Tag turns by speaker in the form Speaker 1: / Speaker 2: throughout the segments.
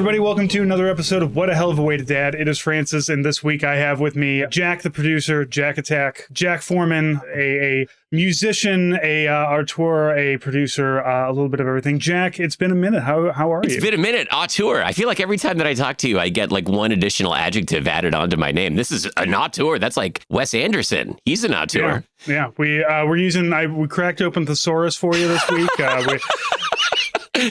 Speaker 1: everybody. Welcome to another episode of What a Hell of a Way to Dad. It is Francis, and this week I have with me Jack, the producer, Jack Attack, Jack Foreman, a musician, a auteur, a producer, a little bit of everything. Jack, it's been a minute. How are you?
Speaker 2: It's been a minute. Auteur. I feel like every time that I talk to you, I get like one additional adjective added onto my name. This is an auteur. That's like Wes Anderson. He's an auteur.
Speaker 1: Yeah. We cracked open thesaurus for you this week.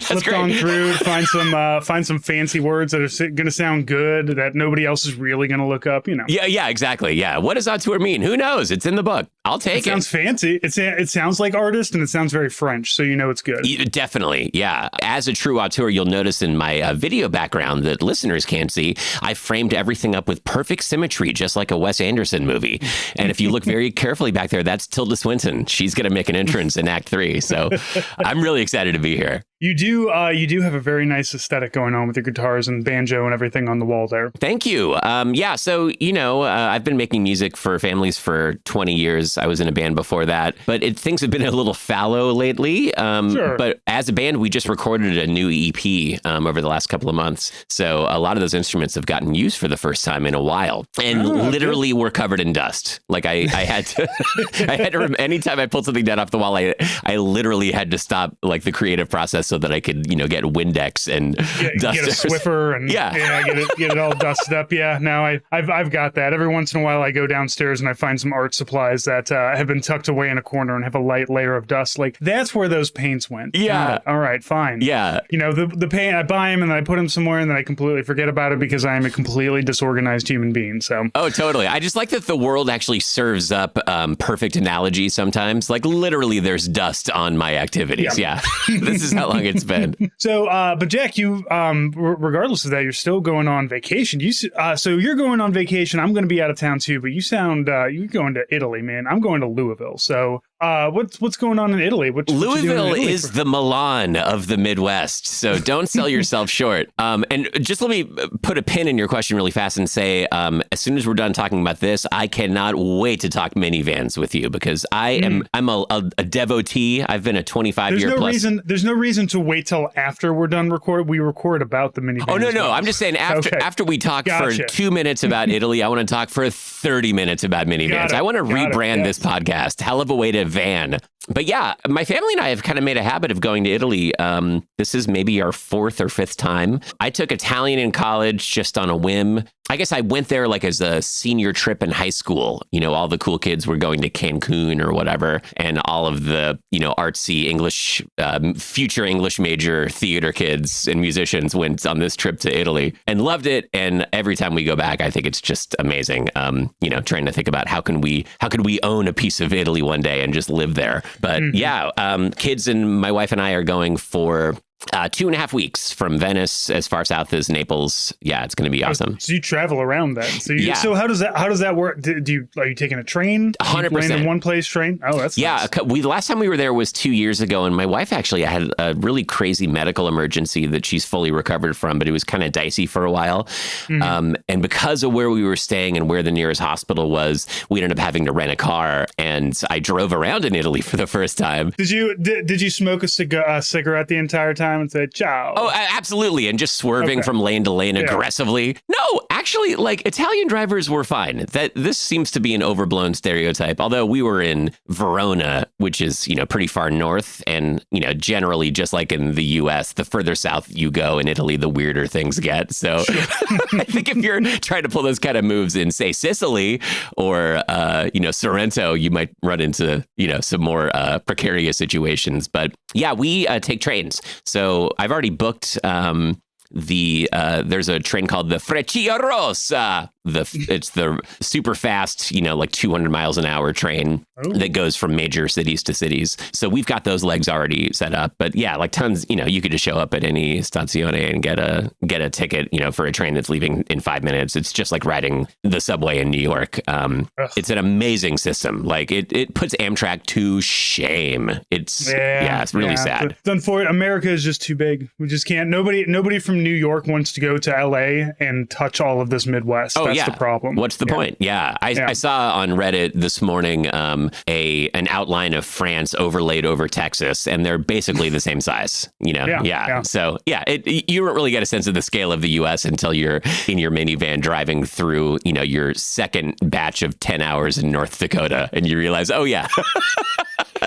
Speaker 1: Flipped on through to find some fancy words that are going to sound good that nobody else is really going to look up. You know.
Speaker 2: Yeah, exactly. Yeah. What does auteur mean? Who knows? It's in the book. I'll take it.
Speaker 1: It sounds fancy. It sounds like artist, and it sounds very French, so you know it's good.
Speaker 2: Definitely, yeah. As a true auteur, you'll notice in my video background that listeners can't see, I framed everything up with perfect symmetry, just like a Wes Anderson movie. And if you look very carefully back there, that's Tilda Swinton. She's going to make an entrance in Act 3. So I'm really excited to be here.
Speaker 1: You do have a very nice aesthetic going on with your guitars and banjo and everything on the wall there.
Speaker 2: Thank you. So, I've been making music for families for 20 years. I was in a band before that, but things have been a little fallow lately.
Speaker 1: Sure.
Speaker 2: But as a band, we just recorded a new EP over the last couple of months. So a lot of those instruments have gotten used for the first time in a while, and literally were covered in dust. Like I had to, anytime I pulled something down off the wall, I literally had to stop like the creative process so that I could, get Windex and dusters.
Speaker 1: Get a Swiffer and get it all dusted up. Yeah, no, I've got that. Every once in a while I go downstairs and I find some art supplies that have been tucked away in a corner and have a light layer of dust. Like that's where those paints went.
Speaker 2: Yeah.
Speaker 1: All right, fine.
Speaker 2: Yeah.
Speaker 1: The paint, I buy them and then I put them somewhere and then I completely forget about it because I am a completely disorganized human being. So.
Speaker 2: Oh, totally. I just like that the world actually serves up perfect analogies sometimes. Like literally there's dust on my activities. Yeah. This is how long it's been.
Speaker 1: So, but Jack, you, regardless of that, you're still going on vacation. So you're going on vacation. I'm going to be out of town too, but you sound, you're going to Italy, man. I'm going to Louisville. So, what's going on in Italy?
Speaker 2: Louisville is the Milan of the Midwest. So don't sell yourself short. And just let me put a pin in your question really fast and say, as soon as we're done talking about this, I cannot wait to talk minivans with you because I'm a devotee. I've been a 25-year plus.
Speaker 1: There's no reason to wait till after we're done we record about the minivans.
Speaker 2: Oh, no. I'm just saying after we talk for 2 minutes about Italy, I want to talk for 30 minutes about minivans. I want to rebrand this podcast. Hell of a way to van. But yeah, my family and I have kind of made a habit of going to Italy. This is maybe our 4th or 5th time. I took Italian in college just on a whim. I guess I went there like as a senior trip in high school. All the cool kids were going to Cancun or whatever. And all of the, artsy English, future English major theater kids and musicians went on this trip to Italy and loved it. And every time we go back, I think it's just amazing. Trying to think about how could we own a piece of Italy one day and just live there. But kids and my wife and I are going for 2.5 weeks from Venice as far south as Naples. Yeah, it's going to be awesome.
Speaker 1: So you travel around then. So how does that work? Are you taking a train?
Speaker 2: 100%.
Speaker 1: Land in one place train? Oh, that's nice.
Speaker 2: The last time we were there was 2 years ago, and my wife actually had a really crazy medical emergency that she's fully recovered from, but it was kind of dicey for a while. Mm-hmm. And because of where we were staying and where the nearest hospital was, we ended up having to rent a car, and I drove around in Italy for the first time.
Speaker 1: Did you smoke a cigarette the entire time and say ciao?
Speaker 2: Oh, absolutely. And just swerving from lane to lane aggressively. No, actually, like Italian drivers were fine. This seems to be an overblown stereotype. Although we were in Verona, which is, pretty far north. And, generally, just like in the US, the further south you go in Italy, the weirder things get. So I think if you're trying to pull those kind of moves in, say, Sicily or, Sorrento, you might run into, some more precarious situations. But yeah, we take trains. So I've already booked there's a train called the Frecciarossa. It's the super fast, like 200 miles an hour train that goes from major cities to cities. So we've got those legs already set up. But yeah, like tons, you could just show up at any stazione and get a ticket, for a train that's leaving in 5 minutes. It's just like riding the subway in New York. It's an amazing system. Like it puts Amtrak to shame. It's really sad.
Speaker 1: It's unfortunate. America is just too big. We just can't. Nobody from New York wants to go to LA and touch all of this Midwest.
Speaker 2: Oh,
Speaker 1: that's the problem.
Speaker 2: What's the point? Yeah. I saw on Reddit this morning an outline of France overlaid over Texas, and they're basically the same size. You know? Yeah. So you don't really get a sense of the scale of the U.S. until you're in your minivan driving through, your second batch of 10 hours in North Dakota, and you realize, oh yeah.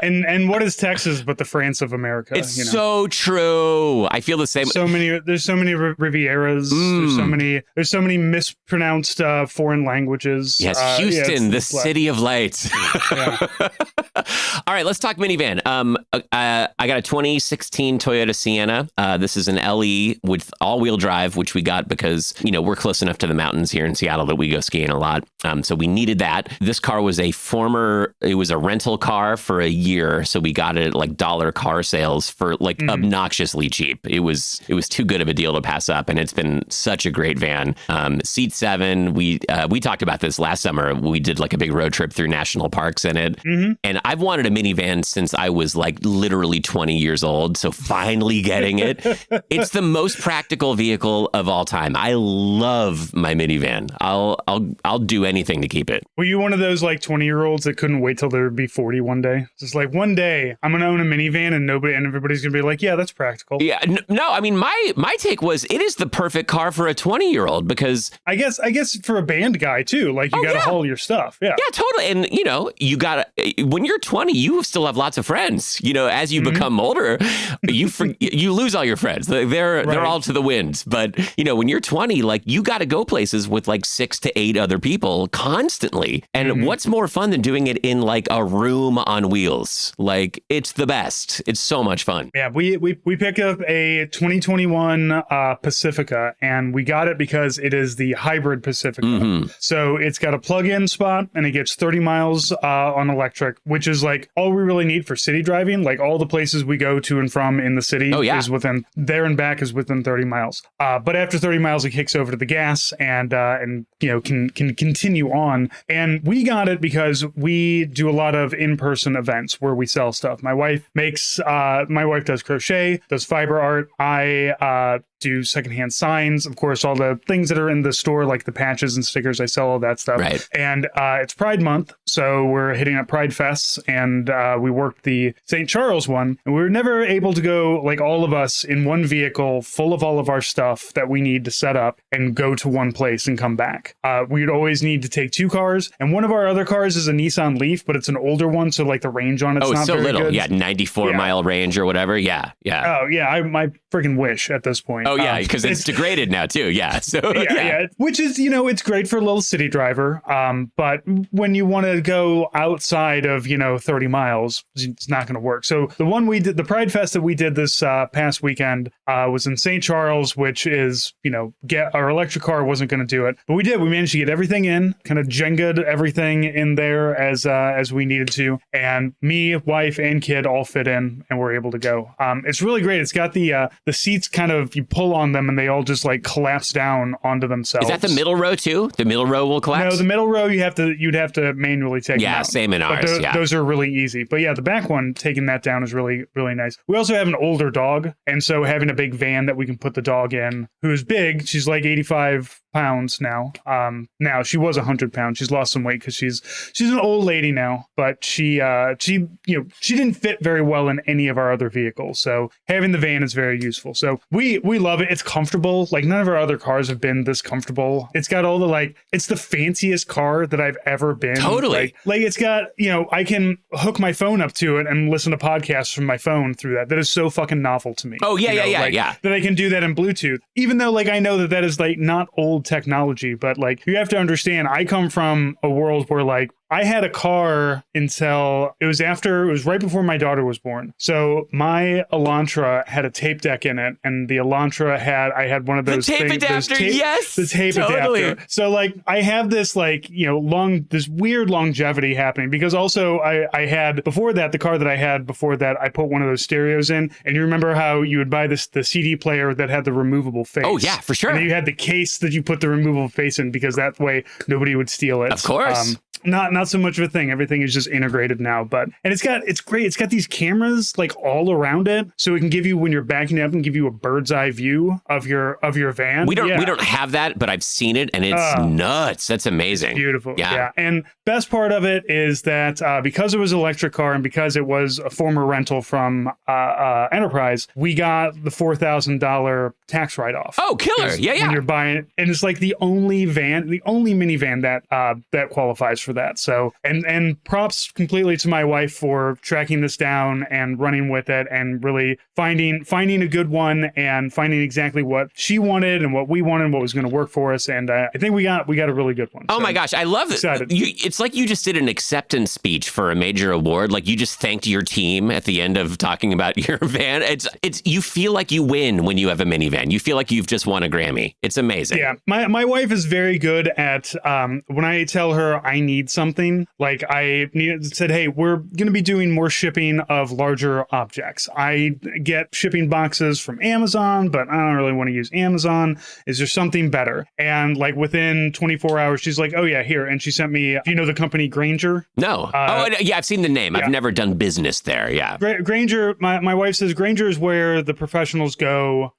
Speaker 1: And what is Texas but the France of America?
Speaker 2: It's so true. I feel the same.
Speaker 1: There's so many Rivieras. There's so many mispronounced foreign languages.
Speaker 2: Yes, Houston, the city of lights. All right, let's talk minivan. I got a 2016 Toyota Sienna. This is an LE with all-wheel drive, which we got because we're close enough to the mountains here in Seattle that we go skiing a lot. So we needed that. This car was it was a rental car for a year, so we got it at like dollar car sales for like obnoxiously cheap. It was too good of a deal to pass up, and it's been such a great van. Seat 7. We talked about this last summer. We did like a big road trip through national parks in it, and I've wanted a minivan since I was like literally 20 years old. So finally getting it. It's the most practical vehicle of all time. I love my minivan. I'll do anything to keep it.
Speaker 1: Were you one of those like 20-year-olds that couldn't wait till they would be 40 one day? Just like one day I'm gonna own a minivan and everybody's gonna be like, yeah, that's practical.
Speaker 2: Yeah, no, I mean my take was it is the perfect car for a 20-year-old because
Speaker 1: I guess for a band guy too, like you gotta haul your stuff. Yeah,
Speaker 2: totally. And you gotta, when you're 20, you still have lots of friends. As you become older, you lose all your friends. They're all to the wind. But when you're 20, like you got to go places with like 6 to 8 other people constantly. And what's more fun than doing it in like a room on wheels? Like it's the best. It's so much fun.
Speaker 1: Yeah, we picked up a 2021 Pacifica, and we got it because it is the hybrid Pacifica. So it's got a plug-in spot and it gets 30 miles on electric, which is like all we really need for city driving. Like all the places we go to and from in the city is within there and back is within 30 miles. But after 30 miles, it kicks over to the gas and can continue on. And we got it because we do a lot of in-person events where we sell stuff. My wife does crochet, does fiber art. I do secondhand signs, of course, all the things that are in the store, like the patches and stickers. I sell all that stuff.
Speaker 2: Right.
Speaker 1: And it's Pride Month, so we're hitting up Pride Fests, and we worked the St. Charles one, and we were never able to go, like all of us, in one vehicle full of all of our stuff that we need to set up and go to one place and come back. We'd always need to take 2 cars, and one of our other cars is a Nissan Leaf, but it's an older one, so like the range on it's not
Speaker 2: so
Speaker 1: very
Speaker 2: little.
Speaker 1: good.
Speaker 2: Yeah, 94 mile range or whatever. Yeah.
Speaker 1: Oh yeah, I freaking wish at this point.
Speaker 2: Oh yeah, because it's degraded now too. Yeah. So
Speaker 1: yeah. Which is, it's great for a little city driver. But when you want to go outside of, 30 miles, it's not going to work. So the one we did, the Pride Fest that we did this past weekend was in St. Charles, which is, our electric car wasn't going to do it. But we managed to get everything in, kind of Jenga'd everything in there as we needed to. And me, wife, and kid all fit in and we're able to go. It's really great. It's got the seats kind of, you pull on them and they all just like collapse down onto themselves.
Speaker 2: Is that the middle row too? The middle row will collapse?
Speaker 1: No, the middle row you'd have to manually take them out.
Speaker 2: Same in ours.
Speaker 1: Those are really easy. But yeah, the back one, taking that down is really, really nice. We also have an older dog, and so having a big van that we can put the dog in, who's big, she's like 85 pounds now. Now she was 100 pounds. She's lost some weight because she's an old lady now, but she didn't fit very well in any of our other vehicles. So having the van is very useful. So we love it. It's comfortable. Like none of our other cars have been this comfortable. It's got all the it's the fanciest car that I've ever been.
Speaker 2: Totally.
Speaker 1: Like it's got, I can hook my phone up to it and listen to podcasts from my phone through that. That is so fucking novel to me.
Speaker 2: Oh yeah, yeah.
Speaker 1: That I can do that in Bluetooth, even though I know that is not old technology, but you have to understand, I come from a world where I had a car until it was right before my daughter was born. So my Elantra had a tape deck in it, and the Elantra I had one of those
Speaker 2: tape adapter. Yes,
Speaker 1: the tape adapter. So I have this this weird longevity happening because also I had before that, the car that I had before that, I put one of those stereos in, and you remember how you would buy the CD player that had the removable face.
Speaker 2: Oh yeah, for sure.
Speaker 1: And then you had the case that you put the removable face in because that way nobody would steal it.
Speaker 2: Of course.
Speaker 1: not so much of a thing. Everything is just integrated now, and it's great. It's got these cameras like all around it, so it can give you, when you're backing up, and give you a bird's eye view of your van.
Speaker 2: We don't have that, but I've seen it, and it's nuts. That's amazing.
Speaker 1: It's beautiful. Yeah. And best part of it is that because it was an electric car and because it was a former rental from Enterprise, we got the $4,000 tax write-off.
Speaker 2: Oh, killer! Yeah.
Speaker 1: When you're buying it, and it's like the only minivan that qualifies for that. So, and props completely to my wife for tracking this down and running with it and really finding a good one and finding exactly what she wanted and what we wanted and what was going to work for us. And I think we got a really good one.
Speaker 2: Oh my gosh, I love it. It's like you just did an acceptance speech for a major award. Like you just thanked your team at the end of talking about your van. It's you feel like you win when you have a minivan. You feel like you've just won a Grammy. It's amazing.
Speaker 1: Yeah, my wife is very good at when I tell her I need something, like I said, hey, we're going to be doing more shipping of larger objects. I get shipping boxes from Amazon, but I don't really want to use Amazon. Is there something better? And like within 24 hours, she's like, oh yeah, here. And she sent me, do you know the company Grainger?
Speaker 2: No. Yeah, I've seen the name. Yeah. I've never done business there. Yeah.
Speaker 1: Grainger, my wife says Grainger is where the professionals go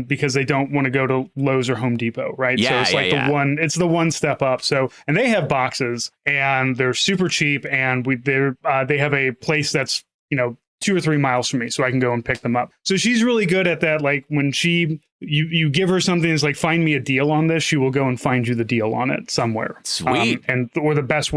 Speaker 1: because they don't want to go to Lowe's or Home Depot, right?
Speaker 2: Yeah,
Speaker 1: so it's the one step up. So, and they have boxes and they're super cheap, and they have a place that's, 2 or 3 miles from me, so I can go and pick them up. So she's really good at that. Like when you give her something that's like, find me a deal on this, she will go and find you the deal on it somewhere.
Speaker 2: Sweet.
Speaker 1: Or the best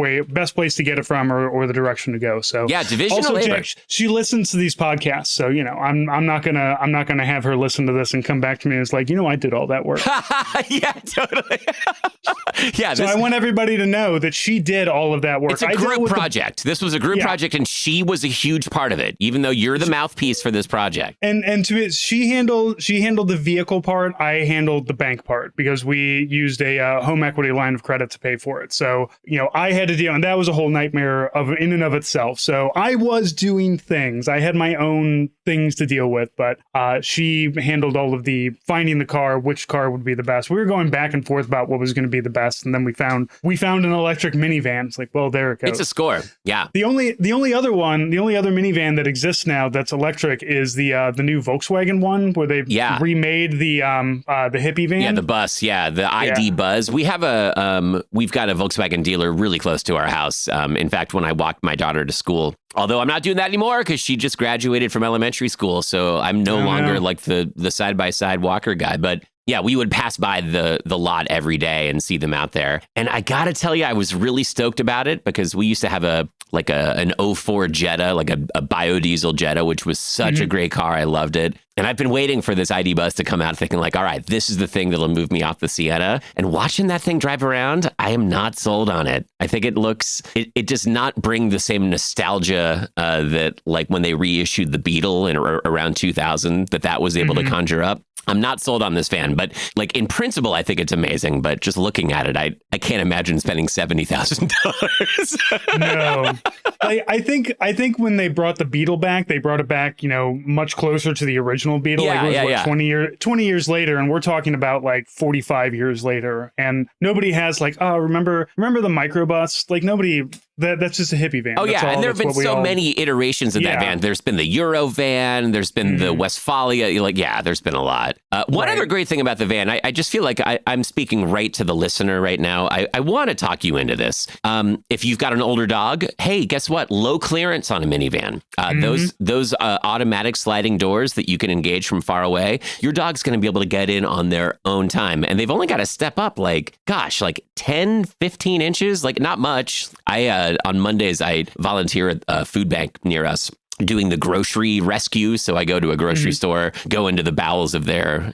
Speaker 1: place to get it from, or the direction to go. So
Speaker 2: yeah, divisional labor.
Speaker 1: Jack, she listens to these podcasts, so I'm not gonna have her listen to this and come back to me and it's like, I did all that work.
Speaker 2: Yeah, totally. Yeah.
Speaker 1: So I want everybody to know that she did all of that work.
Speaker 2: It's a group project. This was a group project, and she was a huge part of it, even though you're the mouthpiece for this project.
Speaker 1: And she handled the vehicle part. I handled the bank part because we used a home equity line of credit to pay for it. So, I had to deal, and that was a whole nightmare in and of itself. So I was doing things. I had my own things to deal with, but she handled all of the finding the car, which car would be the best. We were going back and forth about what was going to be the best, and then we found an electric minivan. It's like, well, there it goes.
Speaker 2: It's a score. Yeah.
Speaker 1: The only other minivan that exists now that's electric is the new Volkswagen one, where they remade the hippie van.
Speaker 2: Yeah, the bus. Yeah, the ID Buzz. We have we've got a Volkswagen dealer really close to our house. In fact, when I walked my daughter to school, although I'm not doing that anymore because she just graduated from elementary school, so I'm no longer like the side-by-side walker guy. But yeah, we would pass by the lot every day and see them out there. And I got to tell you, I was really stoked about it because we used to have an 04 Jetta, like a biodiesel Jetta, which was such a great car. I loved it. And I've been waiting for this ID Buzz to come out, thinking like, all right, this is the thing that'll move me off the Sienna. And watching that thing drive around, I am not sold on it. I think it does not bring the same nostalgia that like when they reissued the Beetle in around 2000 that was able to conjure up. I'm not sold on this van, but like in principle, I think it's amazing. But just looking at it, I can't imagine spending $70,000.
Speaker 1: No, I think when they brought the Beetle back, they brought it back, much closer to the original Beetle.
Speaker 2: Yeah,
Speaker 1: like it was 20 years later, and we're talking about like 45 years later, and nobody has like, oh, remember the microbus? Like nobody. That's just a hippie van.
Speaker 2: Oh, yeah. And there have been so many iterations of that van. There's been the Euro van. There's been the Westphalia. There's been a lot. One other great thing about the van, I just feel like I'm speaking right to the listener right now. I want to talk you into this. If you've got an older dog, hey, guess what? Low clearance on a minivan. Those automatic sliding doors that you can engage from far away, your dog's going to be able to get in on their own time. And they've only got to step up like 10, 15 inches, like not much. On Mondays, I volunteer at a food bank near us doing the grocery rescue. So I go to a grocery store, go into the bowels of their,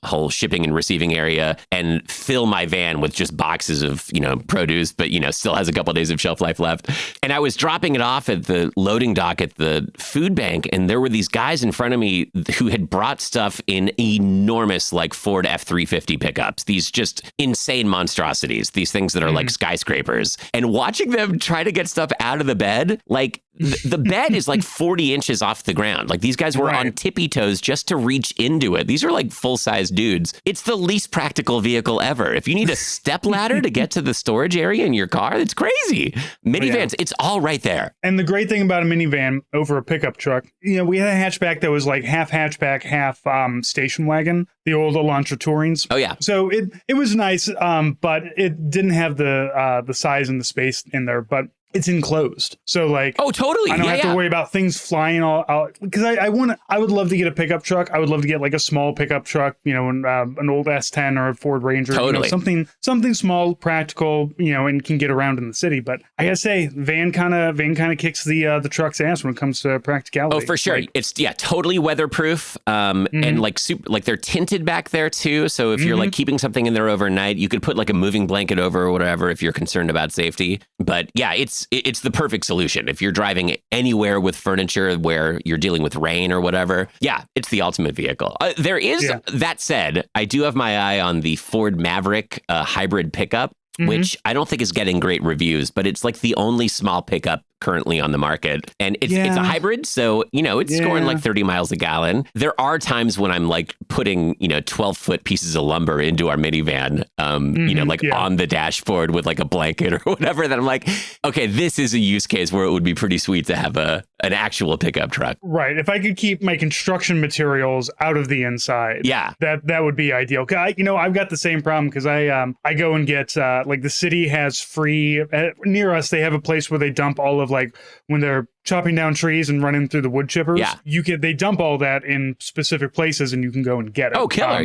Speaker 2: whole shipping and receiving area and fill my van with just boxes of, produce, but, still has a couple of days of shelf life left. And I was dropping it off at the loading dock at the food bank. And there were these guys in front of me who had brought stuff in enormous, like Ford F-350 pickups, these just insane monstrosities, these things that are like skyscrapers. And watching them try to get stuff out of the bed, like the bed is like 40 inches off the ground. Like these guys were on tippy toes just to reach into it. These are like full-size dudes. It's the least practical vehicle ever. If you need a step ladder to get to the storage area in your car, it's crazy. Minivans, it's all right there.
Speaker 1: And the great thing about a minivan over a pickup truck, we had a hatchback that was like half hatchback, half station wagon, the old Elantra Tourings.
Speaker 2: Oh yeah.
Speaker 1: So it was nice, but it didn't have the size and the space in there, but it's enclosed. So like,
Speaker 2: oh, totally.
Speaker 1: I don't have to worry about things flying all out, because I would love to get a pickup truck. I would love to get like a small pickup truck, an old S10 or a Ford Ranger,
Speaker 2: totally.
Speaker 1: Something small, practical, and can get around in the city. But I gotta say, van kind of kicks the truck's ass when it comes to practicality.
Speaker 2: Oh, for sure.
Speaker 1: Like,
Speaker 2: it's totally weatherproof. And like they're tinted back there too. So if you're like keeping something in there overnight, you could put like a moving blanket over or whatever if you're concerned about safety. But yeah, it's the perfect solution. If you're driving anywhere with furniture where you're dealing with rain or whatever, yeah, it's the ultimate vehicle. That said, I do have my eye on the Ford Maverick hybrid pickup, which I don't think is getting great reviews, but it's like the only small pickup currently on the market. And it's a hybrid, so, it's scoring like 30 miles a gallon. There are times when I'm like putting, 12-foot pieces of lumber into our minivan, on the dashboard with like a blanket or whatever, that I'm like, okay, this is a use case where it would be pretty sweet to have an actual pickup truck.
Speaker 1: Right. If I could keep my construction materials out of the inside, that would be ideal. I've got the same problem because I go and get, like the city has free, near us, they have a place where they dump all of like when they're chopping down trees and running through the wood chippers. Yeah. They dump all that in specific places and you can go and get it.
Speaker 2: Oh, killer.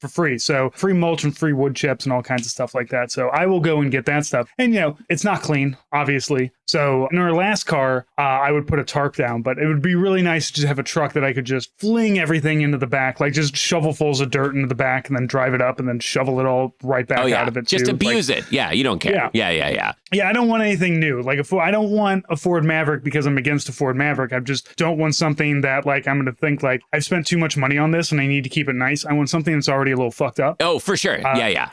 Speaker 1: For free. So free mulch and free wood chips and all kinds of stuff like that. So I will go and get that stuff. And, it's not clean, obviously. So in our last car, I would put a tarp down, but it would be really nice to just have a truck that I could just fling everything into the back, like just shovelfuls of dirt into the back and then drive it up and then shovel it all right back out of it.
Speaker 2: Just abuse it. Yeah. You don't care. Yeah.
Speaker 1: Yeah. I don't want anything new. Like I don't want a Ford Maverick because I'm against a Ford Maverick. I just don't want something that like I'm going to think like I've spent too much money on this and I need to keep it nice. I want something that's already a little fucked up.
Speaker 2: Oh, for sure. Yeah.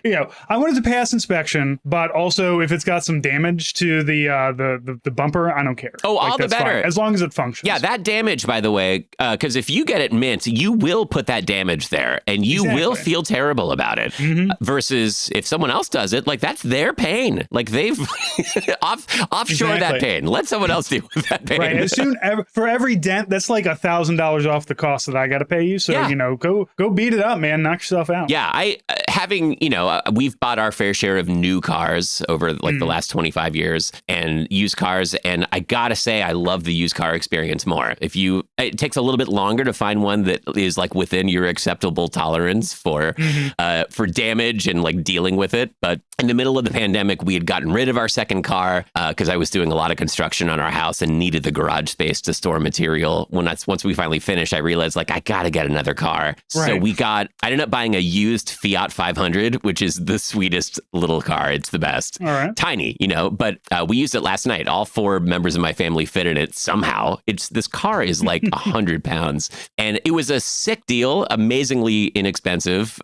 Speaker 1: I want it to pass inspection, but also if it's got some damage to the bumper, I don't care.
Speaker 2: Oh, all the better.
Speaker 1: Fine, as long as it functions.
Speaker 2: Yeah, that damage, by the way, because if you get it mint, you will put that damage there and you will feel terrible about it. Versus if someone else does it, like that's their pain. Like they've offshore that pain. Let someone else deal with that pain.
Speaker 1: Right. For every dent, that's like $1,000 off the cost that I got to pay you. So, go beat it up, man. Knock yourself out.
Speaker 2: Yeah. We've bought our fair share of new cars over like the last 25 years and used cars. And I got to say, I love the used car experience more. It takes a little bit longer to find one that is like within your acceptable tolerance for damage and like dealing with it. But in the middle of the pandemic, we had gotten rid of our second car because I was doing a lot of construction on our house and needed the garage space to store material. Once we finally finished, I realized like I got to get another car. Right. So I ended up buying a used Fiat 500, which is the sweetest little car. It's the best.
Speaker 1: All right.
Speaker 2: Tiny, but we used it last night. All 4 members of my family fit in it somehow. This car is like 100 pounds and it was a sick deal, amazingly inexpensive.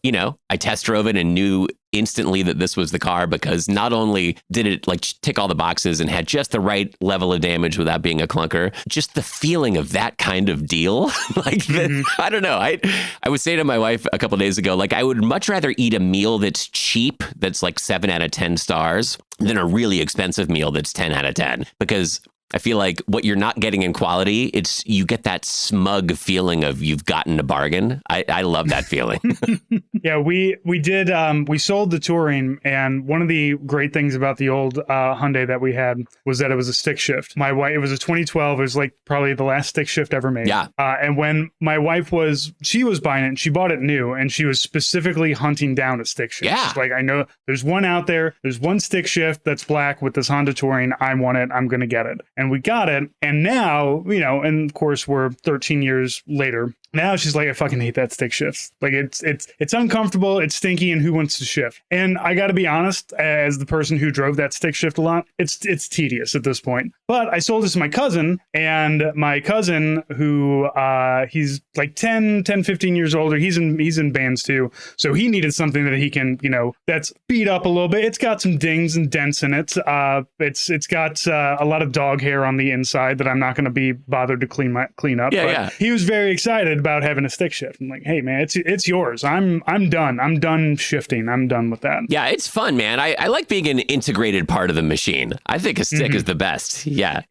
Speaker 2: I test drove it and knew instantly that this was the car because not only did it like tick all the boxes and had just the right level of damage without being a clunker, just the feeling of that kind of deal. I don't know. I was saying to my wife a couple of days ago, like I would much rather eat a meal that's cheap, that's like 7 out of 10 stars than a really expensive meal that's 10 out of 10 because I feel like what you're not getting in quality, you get that smug feeling of you've gotten a bargain. I love that feeling.
Speaker 1: Yeah, we sold the Touring, and one of the great things about the old Hyundai that we had was that it was a stick shift. My wife, it was a 2012. It was like probably the last stick shift ever made.
Speaker 2: Yeah.
Speaker 1: And when my wife was buying it, and she bought it new, and she was specifically hunting down a stick shift.
Speaker 2: Yeah.
Speaker 1: She's like, I know there's one out there. There's one stick shift that's black with this Honda Touring. I want it. I'm going to get it. And we got it. And now, and of course we're 13 years later. Now she's like, I fucking hate that stick shift. Like it's uncomfortable, it's stinky, and who wants to shift? And I got to be honest, as the person who drove that stick shift a lot, it's tedious at this point. But I sold this to my cousin, and my cousin, who he's like 15 years older, he's in bands too, so he needed something that he can, that's beat up a little bit. It's got some dings and dents in it. It's got a lot of dog hair hair on the inside that I'm not going to be bothered to clean up. But he was very excited about having a stick shift. I'm like, hey man, it's yours. I'm done. I'm done shifting. I'm done with that.
Speaker 2: Yeah, it's fun, man. I like being an integrated part of the machine. I think a stick is the best. Yeah.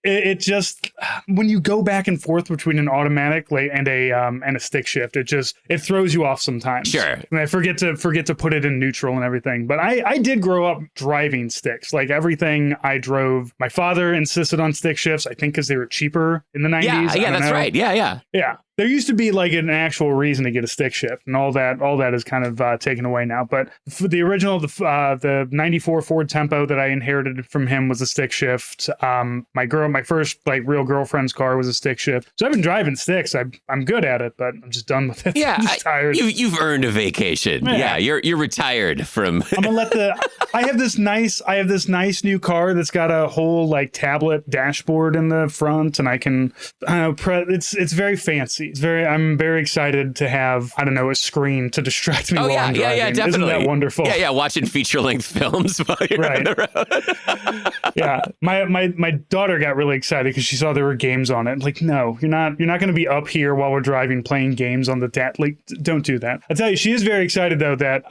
Speaker 1: It just, when you go back and forth between an automatic and a stick shift, it throws you off sometimes.
Speaker 2: Sure.
Speaker 1: And I forget to put it in neutral and everything. But I did grow up driving sticks. Like everything I drove, my father insisted on stick shifts, I think because they were cheaper in the 90s.
Speaker 2: Yeah, that's right. Yeah.
Speaker 1: There used to be like an actual reason to get a stick shift, and all that is kind of taken away now. But for the original, the 94 Ford Tempo that I inherited from him was a stick shift. My first like real girlfriend's car was a stick shift. So I've been driving sticks. I'm good at it, but I'm just done with it.
Speaker 2: Yeah,
Speaker 1: I'm just tired.
Speaker 2: You've earned a vacation. Yeah, you're retired from.
Speaker 1: I'm gonna I have this nice new car that's got a whole like tablet dashboard in the front, and I can it's very fancy. I'm very excited to have, I don't know, a screen to distract me while I'm driving.
Speaker 2: Yeah, definitely.
Speaker 1: Isn't that wonderful?
Speaker 2: Yeah, watching feature-length films while you're on the road.
Speaker 1: Yeah, my daughter got really excited because she saw there were games on it. Like, no, you're not going to be up here while we're driving playing games on the like, don't do that. I tell you, she is very excited though that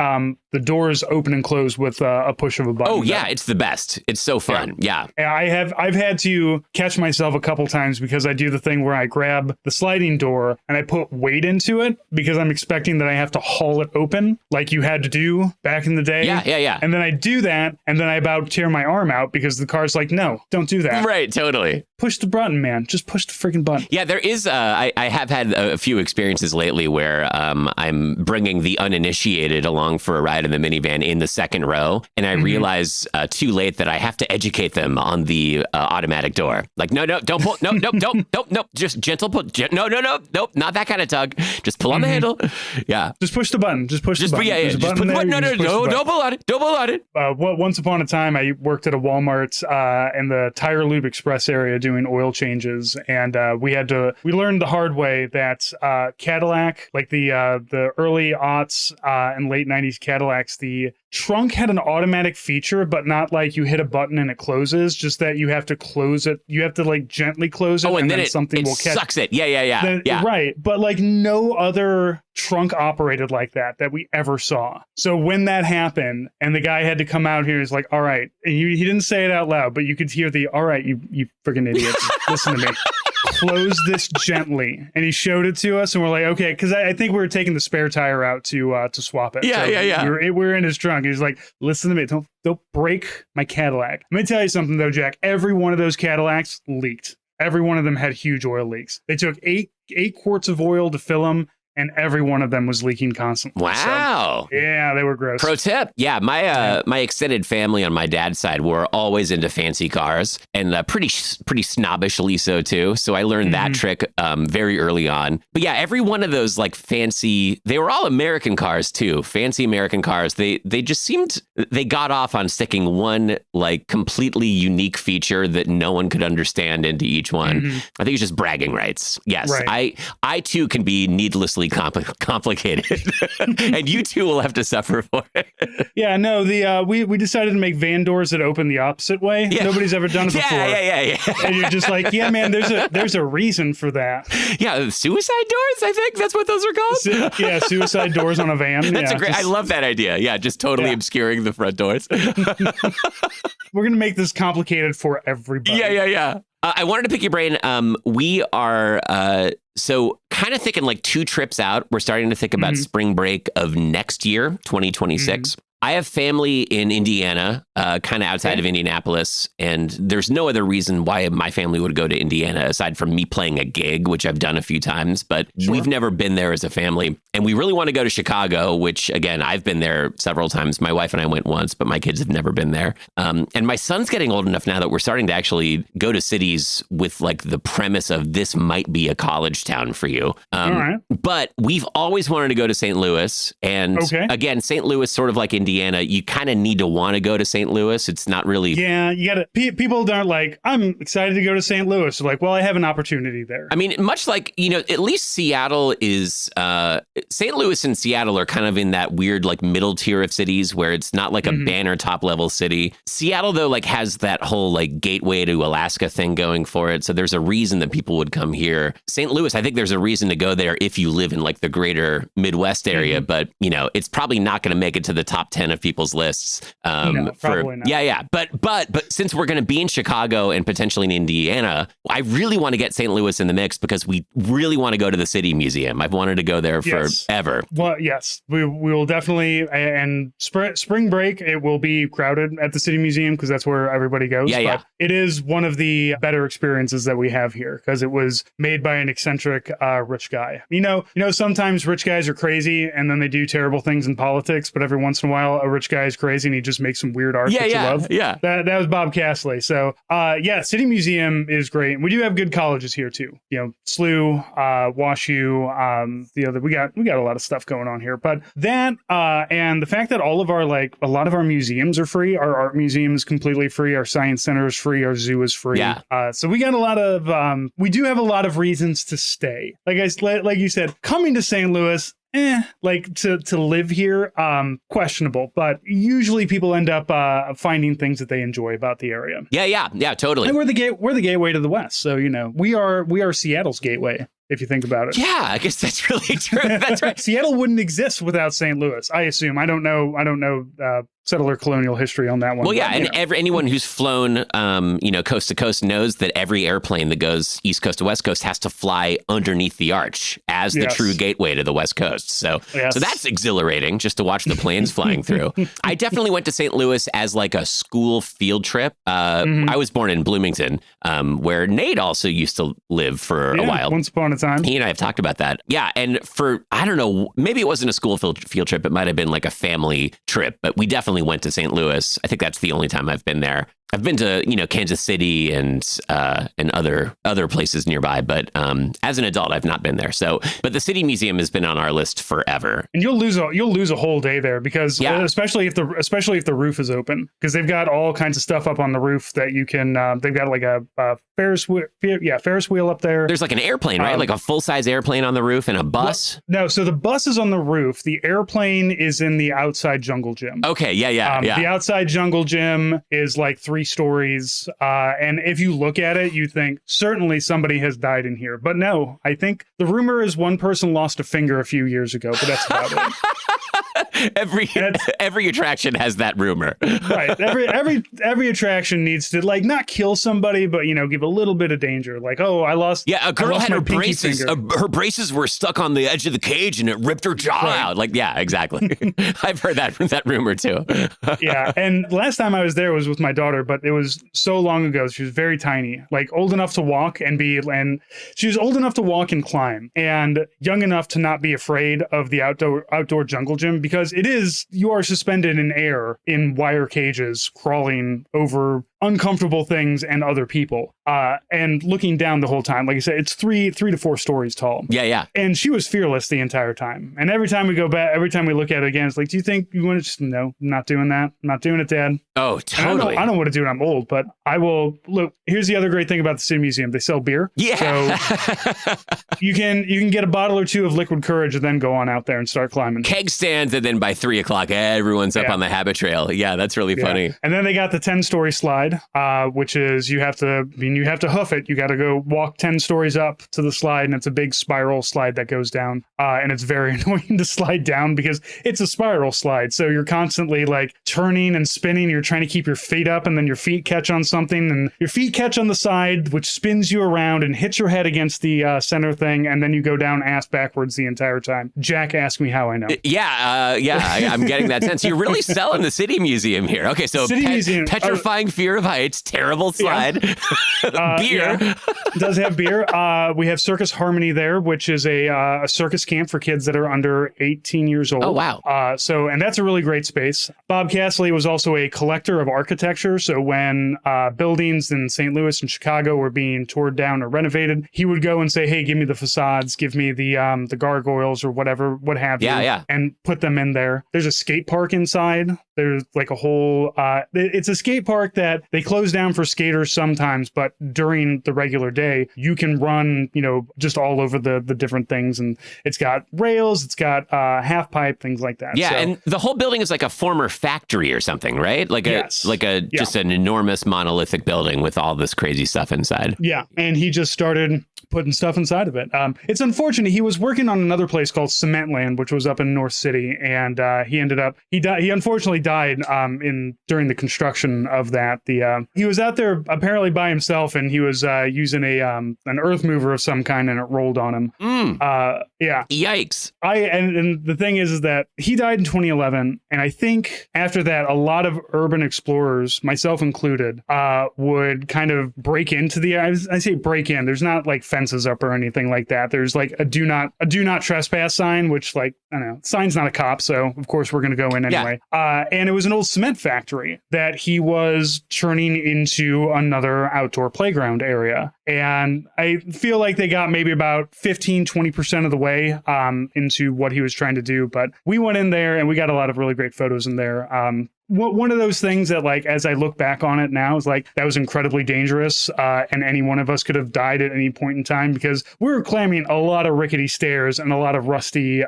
Speaker 1: the doors open and close with a push of a button.
Speaker 2: Oh yeah, it's the best. It's so fun. Yeah.
Speaker 1: I've had to catch myself a couple times because I do the thing where I grab the sliding door and I put weight into it because I'm expecting that I have to haul it open like you had to do back in the day.
Speaker 2: Yeah.
Speaker 1: And then I do that, and then I about tear my arm out because the car's like, no, don't do that.
Speaker 2: Right, totally.
Speaker 1: Push the button, man. Just push the freaking button.
Speaker 2: Yeah, there is, I have had a few experiences lately where I'm bringing the uninitiated along for a ride in the minivan in the second row, and I realize too late that I have to educate them on the automatic door. Like, no, don't pull, no, just gentle pull, nope, not that kind of tug. Just pull on the handle. Yeah.
Speaker 1: Just push the button. Just push the button.
Speaker 2: Yeah. Just put the button. No, don't pull on it. Don't pull on it.
Speaker 1: Once upon a time, I worked at a Walmart in the Tire Lube Express area doing oil changes, and we learned the hard way that Cadillac, like the early aughts and late 90s Cadillacs, the trunk had an automatic feature, but not like you hit a button and it closes, just that you have to close it. You have to like gently close it.
Speaker 2: Oh, and then
Speaker 1: something will catch.
Speaker 2: Sucks it. Yeah.
Speaker 1: Right. But like no other trunk operated like that we ever saw. So when that happened and the guy had to come out here, he's like, all right. And he didn't say it out loud, but you could hear all right, you freaking idiots. Listen to me. Close this gently. And he showed it to us and we're like, okay, because I think we were taking the spare tire out to swap it.
Speaker 2: Yeah.
Speaker 1: We were in his trunk. He's like, listen to me. Don't break my Cadillac. Let me tell you something though, Jack. Every one of those Cadillacs leaked. Every one of them had huge oil leaks. They took eight quarts of oil to fill them, and every one of them was leaking constantly.
Speaker 2: Wow.
Speaker 1: So, yeah, they were gross.
Speaker 2: Pro tip. Yeah, my extended family on my dad's side were always into fancy cars, and pretty snobbishly so too. So I learned that trick very early on. But yeah, every one of those like fancy, they were all American cars too. Fancy American cars. They just seemed, they got off on sticking one like completely unique feature that no one could understand into each one. I think it's just bragging rights. Yes, right. I too can be needlessly complicated, and you too will have to suffer for it.
Speaker 1: Yeah, no, we decided to make van doors that open the opposite way. Yeah. Nobody's ever done it before.
Speaker 2: Yeah.
Speaker 1: And you're just like, yeah, man, there's a reason for that.
Speaker 2: Yeah, suicide doors, I think that's what those are called.
Speaker 1: Yeah, suicide doors on a van.
Speaker 2: That's I love that idea. Yeah, just totally obscuring the front doors.
Speaker 1: We're gonna make this complicated for everybody.
Speaker 2: Yeah. I wanted to pick your brain. We are so kind of thinking like 2 trips out. We're starting to think about spring break of next year, 2026. I have family in Indiana, kind of outside of Indianapolis, and there's no other reason why my family would go to Indiana aside from me playing a gig, which I've done a few times, but we've never been there as a family. And we really want to go to Chicago, which again, I've been there several times. My wife and I went once, but my kids have never been there. And my son's getting old enough now that we're starting to actually go to cities with like the premise of this might be a college town for you. But we've always wanted to go to St. Louis. And again, St. Louis, sort of like Indiana, Indiana, you kind of need to want to go to St. Louis. It's not really.
Speaker 1: Yeah, you got to. People aren't like, I'm excited to go to St. Louis. They're like, well, I have an opportunity there.
Speaker 2: I mean, much like, at least Seattle is, St. Louis and Seattle are kind of in that weird, like, middle tier of cities where it's not like a banner top level city. Seattle, though, like, has that whole, like, gateway to Alaska thing going for it. So there's a reason that people would come here. St. Louis, I think there's a reason to go there if you live in, like, the greater Midwest area. But, it's probably not going to make it to the top 10 of people's lists.
Speaker 1: No, probably not.
Speaker 2: Yeah. But since we're going to be in Chicago and potentially in Indiana, I really want to get St. Louis in the mix because we really want to go to the City Museum. I've wanted to go there forever.
Speaker 1: Well, yes, we will definitely. And spring break, it will be crowded at the City Museum because that's where everybody goes.
Speaker 2: Yeah.
Speaker 1: It is one of the better experiences that we have here because it was made by an eccentric rich guy. Sometimes rich guys are crazy and then they do terrible things in politics, but every once in a while, a rich guy is crazy and he just makes some weird art that you love.
Speaker 2: Yeah.
Speaker 1: That was Bob Castley. So, City Museum is great. We do have good colleges here too. SLU, WashU, we got a lot of stuff going on here. But that and the fact that all of our a lot of our museums are free. Our art museum is completely free. Our science center is free. Our zoo is free.
Speaker 2: Yeah.
Speaker 1: So we got a lot of we do have a lot of reasons to stay. Like you said, coming to St. Louis. To live here, questionable, but usually people end up finding things that they enjoy about the area.
Speaker 2: Yeah, totally.
Speaker 1: And we're the gateway to the West, so we are Seattle's gateway. If you think about it.
Speaker 2: Yeah, I guess that's really true. That's right.
Speaker 1: Seattle wouldn't exist without St. Louis, I assume. I don't know settler colonial history on that one.
Speaker 2: Well, yeah, and anyone who's flown, coast to coast knows that every airplane that goes East Coast to West Coast has to fly underneath the arch as the true gateway to the West Coast. So that's exhilarating just to watch the planes flying through. I definitely went to St. Louis as like a school field trip. I was born in Bloomington, where Nate also used to live for a while.
Speaker 1: Once upon a time.
Speaker 2: He and I have talked about that. Yeah, and I don't know, maybe it wasn't a school field trip. It might have been like a family trip, but we definitely went to St. Louis. I think that's the only time I've been there. I've been to, Kansas City and other places nearby, but as an adult, I've not been there. So, but the City Museum has been on our list forever. And
Speaker 1: you'll lose a whole day there because especially if the roof is open, because they've got all kinds of stuff up on the roof that you can. They've got like a Ferris wheel up there.
Speaker 2: There's like an airplane, right? Like a full size airplane on the roof and a bus.
Speaker 1: No, so the bus is on the roof. The airplane is in the outside jungle gym.
Speaker 2: Okay, yeah.
Speaker 1: The outside jungle gym is like 3 stories. And if you look at it, you think certainly somebody has died in here. But no, I think the rumor is one person lost a finger a few years ago, but that's about it.
Speaker 2: Every attraction has that rumor.
Speaker 1: Right. Every attraction needs to not kill somebody, but give a little bit of danger. Like, oh, I lost.
Speaker 2: Yeah, a girl had her braces. Her braces were stuck on the edge of the cage, and it ripped her jaw out. Like, yeah, exactly. I've heard that rumor too.
Speaker 1: Yeah, and last time I was there was with my daughter, but it was so long ago. She was very tiny, like old enough to walk and she was old enough to walk and climb, and young enough to not be afraid of the outdoor jungle gym because you are suspended in air in wire cages, crawling over uncomfortable things and other people, and looking down the whole time. Like I said, it's 3 to 4 stories tall.
Speaker 2: Yeah.
Speaker 1: And she was fearless the entire time. And every time we go back, every time we look at it again, it's like, do you think you want to just, no, I'm not doing that. I'm not doing it, Dad.
Speaker 2: Oh, totally.
Speaker 1: I don't want to do it. I'm old, but I will. Look, here's the other great thing about the City Museum. They sell beer.
Speaker 2: Yeah.
Speaker 1: So you can get a bottle or 2 of liquid courage and then go on out there and start climbing.
Speaker 2: Keg stands, and then by 3:00, everyone's up on the habit trail. Yeah, that's really funny.
Speaker 1: And then they got the 10-story slide, which is you have to hoof it. You got to go walk 10 stories up to the slide, and it's a big spiral slide that goes down. And it's very annoying to slide down because it's a spiral slide. So you're constantly like turning and spinning. You're trying to keep your feet up, and then your feet catch on something, and your feet catch on the side, which spins you around and hits your head against the center thing, and then you go down ass backwards the entire time. Jack asked me how I know.
Speaker 2: I'm getting that sense. You're really selling the City Museum here. Okay, so
Speaker 1: Museum,
Speaker 2: petrifying fear of heights, terrible slide, beer.
Speaker 1: Yeah. It does have beer. We have Circus Harmony there, which is a circus camp for kids that are under 18 years old.
Speaker 2: Oh, wow.
Speaker 1: And that's a really great space. Bob Castley was also a collector of architecture. So when buildings in St. Louis and Chicago were being torn down or renovated, he would go and say, hey, give me the facades, give me the gargoyles or whatever, what have you, and put them in there. There's a skate park inside. There's like a whole, it's a skate park that they close down for skaters sometimes, but during the regular day, you can run, just all over the different things. And it's got rails, it's got half pipe, things like that.
Speaker 2: Yeah, and the whole building is like a former factory or something, right? Just an enormous monolithic building with all this crazy stuff inside.
Speaker 1: Yeah, and he just started putting stuff inside of it. It's unfortunate. He was working on another place called Cementland, which was up in North City, and he unfortunately died during the construction of that. He was out there apparently by himself, and he was using an earth mover of some kind, and it rolled on him. Yeah.
Speaker 2: Yikes.
Speaker 1: And the thing is that he died in 2011, and I think after that, a lot of urban explorers, myself included, would kind of break into I say break in. There's not like fences up or anything like that. There's like a do not trespass sign, which I don't know, sign's not a cop, so of course we're going to go in anyway. Yeah. And it was an old cement factory that he was turning into another outdoor playground area. And I feel like they got maybe about 15-20% of the way into what he was trying to do. But we went in there and we got a lot of really great photos in there. One of those things that, like, as I look back on it now, is like that was incredibly dangerous, and any one of us could have died at any point in time because we were climbing a lot of rickety stairs and a lot of rusty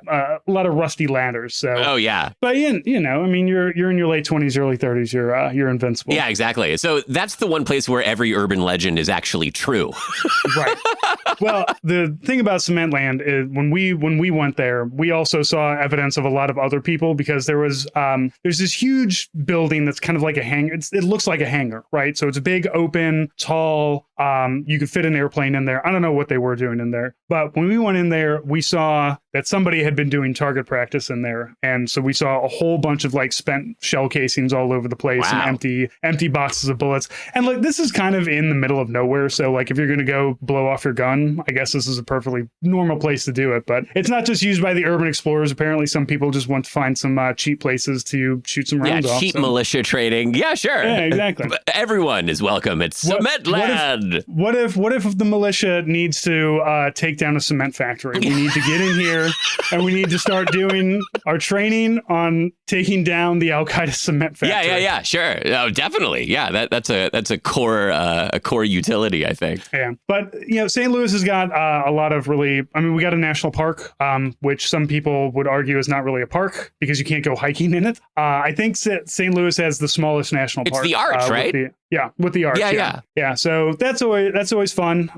Speaker 1: ladders. So,
Speaker 2: oh yeah,
Speaker 1: but you're in your late 20s, early 30s, you're invincible.
Speaker 2: Yeah, exactly. So that's the one place where every urban legend is actually true.
Speaker 1: Right. Well, the thing about Cementland is when we went there, we also saw evidence of a lot of other people because there's this huge building that's kind of like a hangar. It looks like a hangar, right? So it's a big, open, tall. You could fit an airplane in there. I don't know what they were doing in there, but when we went in there, we saw that somebody had been doing target practice in there, and so we saw a whole bunch of like spent shell casings all over the place. Wow. And empty boxes of bullets. And like this is kind of in the middle of nowhere, so like if you're going to go blow off your gun, I guess this is a perfectly normal place to do it. But it's not just used by the urban explorers. Apparently, some people just want to find some cheap places to shoot some rounds off.
Speaker 2: Cheap militia training. Yeah, sure.
Speaker 1: Yeah, exactly.
Speaker 2: Everyone is welcome. It's Cementland.
Speaker 1: What if the militia needs to take down a cement factory? We need to get in here and we need to start doing our training on taking down the Al Qaeda cement factory.
Speaker 2: Yeah, sure. Oh, definitely. Yeah, that's a core utility, I think.
Speaker 1: Yeah, but St. Louis has got a lot of we got a national park, which some people would argue is not really a park because you can't go hiking in it. I think St. Louis has the smallest national park.
Speaker 2: It's the Arch, right?
Speaker 1: With the Arch. Yeah. So that's always fun.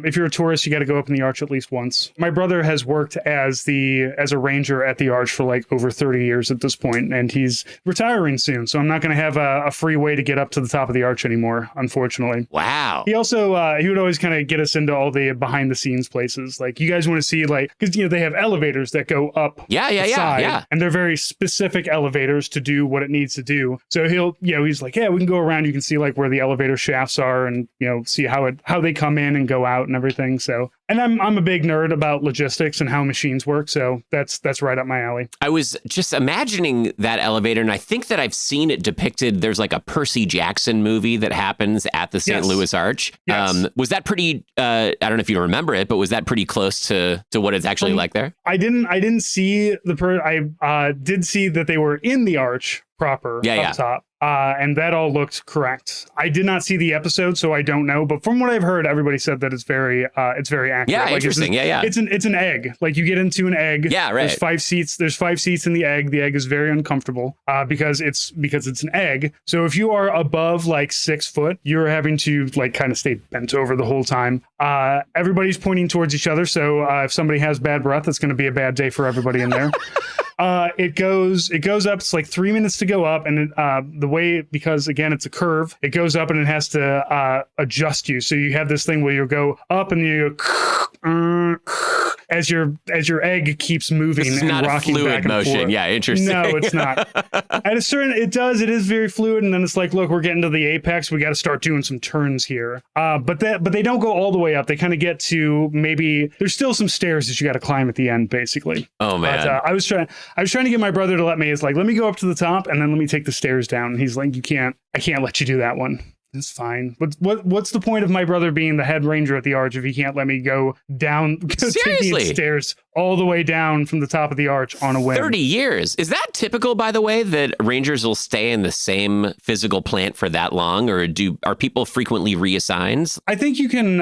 Speaker 1: If you're a tourist, you got to go up in the Arch at least once. My brother has worked as a ranger at the Arch for like over 30 years at this point, and he's retiring soon. So I'm not going to have a free way to get up to the top of the Arch anymore, unfortunately.
Speaker 2: Wow.
Speaker 1: He also he would always kind of get us into all the behind the scenes places. Like you guys want to see because they have elevators that go up.
Speaker 2: Yeah.
Speaker 1: And they're very specific elevators to do what it needs to do. So he's like, yeah, we can go around. You can see like where the elevator shafts are and see how they come in and go out and everything. So, and I'm a big nerd about logistics and how machines work, so that's right up my alley. I
Speaker 2: was just imagining that elevator, and I think that I've seen it depicted. There's like a Percy Jackson movie that happens at the St. Louis Arch. Yes. Was that pretty I don't know if you remember it, but was that pretty close to what it's actually like there?
Speaker 1: I didn't see I did see that they were in the Arch proper up top. And that all looked correct. I did not see the episode, so I don't know. But from what I've heard, everybody said that it's very accurate.
Speaker 2: Yeah, like interesting.
Speaker 1: It's an egg. Like you get into an egg.
Speaker 2: Yeah, right.
Speaker 1: There's 5 seats. There's 5 seats in the egg. The egg is very uncomfortable because it's an egg. So if you are above like 6 foot, you're having to like kind of stay bent over the whole time. Everybody's pointing towards each other. So if somebody has bad breath, it's going to be a bad day for everybody in there. It goes up. It's like 3 minutes to go up, and the way, because again it's a curve, it goes up and it has to adjust you. So you have this thing where you go up and you go, as your egg keeps moving
Speaker 2: it's
Speaker 1: and
Speaker 2: not
Speaker 1: rocking
Speaker 2: a fluid
Speaker 1: back and
Speaker 2: motion.
Speaker 1: forth.
Speaker 2: Yeah, interesting.
Speaker 1: No, it's not. It is very fluid, and then it's like, look, we're getting to the apex. We got to start doing some turns here. But they don't go all the way up. They kind of get to maybe there's still some stairs that you got to climb at the end, basically.
Speaker 2: Oh man,
Speaker 1: but, I was trying to get my brother to let me. It's like, let me go up to the top, and then let me take the stairs down. And he's like, I can't let you do that one. It's fine. But what's the point of my brother being the head ranger at the arch if he can't let me go down, take the stairs all the way down from the top of the arch on a whim?
Speaker 2: 30 years. Is that typical, by the way, that rangers will stay in the same physical plant for that long, or are people frequently reassigned?
Speaker 1: I think you can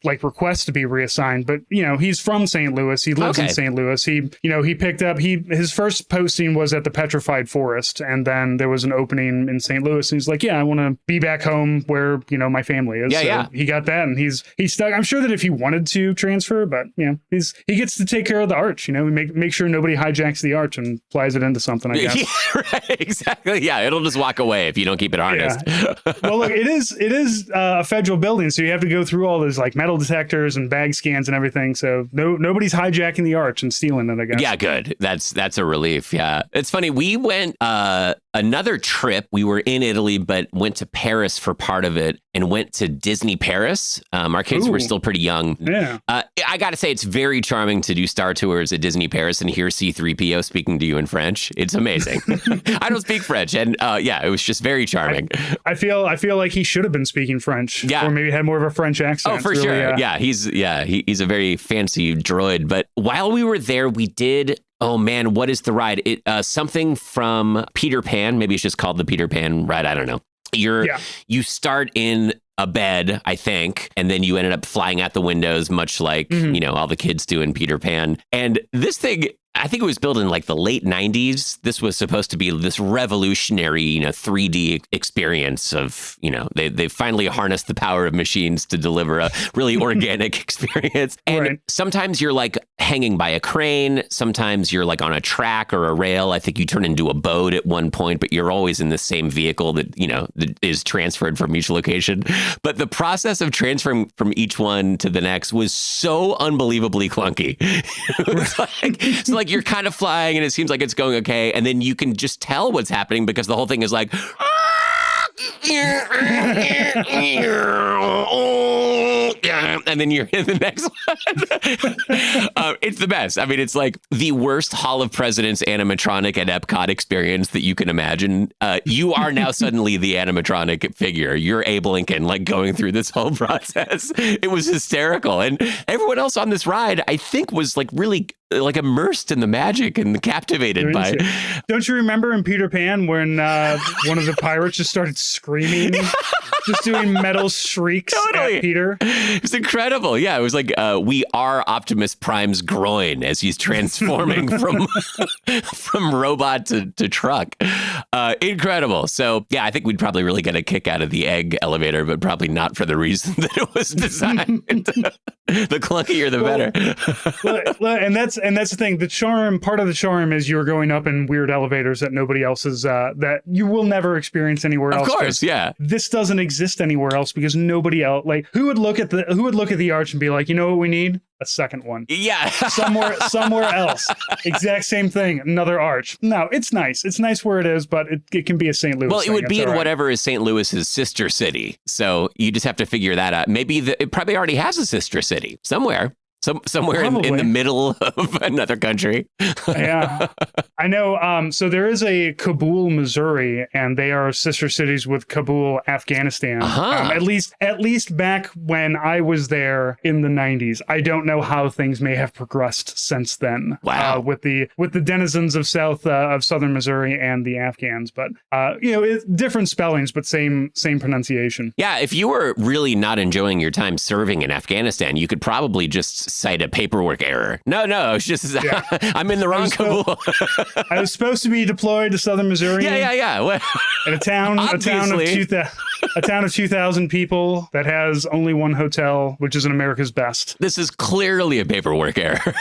Speaker 1: request to be reassigned, but he's from St. Louis. He lives in St. Louis. He picked up his first posting was at the Petrified Forest, and then there was an opening in St. Louis, and he's like, yeah, I want to be back home where my family is.
Speaker 2: Yeah.
Speaker 1: He got that, and he's stuck. I'm sure that if he wanted to transfer, but he gets to take care of the arch. Make sure nobody hijacks the arch and flies it into something, I guess.
Speaker 2: Yeah, right, exactly. Yeah, it'll just walk away if you don't keep it harnessed.
Speaker 1: Yeah. Well, look, it is a federal building, so you have to go through all those like metal detectors and bag scans and everything. So nobody's hijacking the arch and stealing it, I guess.
Speaker 2: Yeah, good. That's a relief. Yeah, it's funny. We went another trip. We were in Italy, but went to Paris for part of it and went to Disney Paris. Our kids were still pretty young.
Speaker 1: Yeah.
Speaker 2: I got to say, it's very charming to do Star Tours at Disney Paris and hear C-3PO speaking to you in French. It's amazing. I don't speak French. And it was just very charming.
Speaker 1: I feel like he should have been speaking French.
Speaker 2: Yeah.
Speaker 1: Or maybe had more of a French accent.
Speaker 2: Oh, for sure. Yeah. He's a very fancy droid. But while we were there, we did... Oh man, what is the ride? Something from Peter Pan. Maybe it's just called the Peter Pan ride. I don't know. You start in a bed, I think, and then you ended up flying out the windows, much like, all the kids do in Peter Pan. And this thing, I think it was built in like the late 90s. This was supposed to be this revolutionary, 3D experience of, they finally harnessed the power of machines to deliver a really organic experience. And sometimes you're like hanging by a crane. Sometimes you're like on a track or a rail. I think you turn into a boat at one point, but you're always in the same vehicle that, that is transferred from each location. But the process of transferring from each one to the next was so unbelievably clunky. It's like you're kind of flying and it seems like it's going okay. And then you can just tell what's happening because the whole thing is like... and then you're in the next one. It's the best. I mean, it's like the worst Hall of Presidents animatronic at Epcot experience that you can imagine. You are now suddenly the animatronic figure. You're Abe Lincoln, like going through this whole process. It was hysterical. And everyone else on this ride, I think, was like really like immersed in the magic and captivated by it.
Speaker 1: Don't you remember in Peter Pan when one of the pirates just started screaming, just doing metal shrieks at Peter?
Speaker 2: It was incredible. Yeah, it was like we are Optimus Prime's groin as he's transforming from robot to truck. Incredible. So yeah, I think we'd probably really get a kick out of the egg elevator, but probably not for the reason that it was designed. The clunkier, the better.
Speaker 1: And that's the thing. Part of the charm is you're going up in weird elevators that nobody else is, that you will never experience anywhere else.
Speaker 2: Of course, yeah.
Speaker 1: This doesn't exist anywhere else because nobody else, like, who would look at the arch and be like, you know what we need? A second one.
Speaker 2: Yeah.
Speaker 1: somewhere else. Exact same thing. Another arch. No, it's nice. It's nice where it is, but it can be a St. Louis.
Speaker 2: Well, it would be in
Speaker 1: right.
Speaker 2: whatever is St. Louis's sister city. So you just have to figure that out. Maybe it probably already has a sister city somewhere. Somewhere in the middle of another country.
Speaker 1: Yeah, I know. So there is a Kabul, Missouri, and they are sister cities with Kabul, Afghanistan. At least back when I was there in the 90s. I don't know how things may have progressed since then.
Speaker 2: Wow.
Speaker 1: With the denizens of southern Missouri and the Afghans, but it's different spellings, but same pronunciation.
Speaker 2: Yeah, if you were really not enjoying your time serving in Afghanistan, you could probably just cite a paperwork error. No, it's just I'm in the wrong Kabul.
Speaker 1: I was supposed to be deployed to southern Missouri.
Speaker 2: Yeah.
Speaker 1: In a town of 2,000. A town of 2,000 people that has only one hotel, which is in America's Best.
Speaker 2: This is clearly a paperwork error.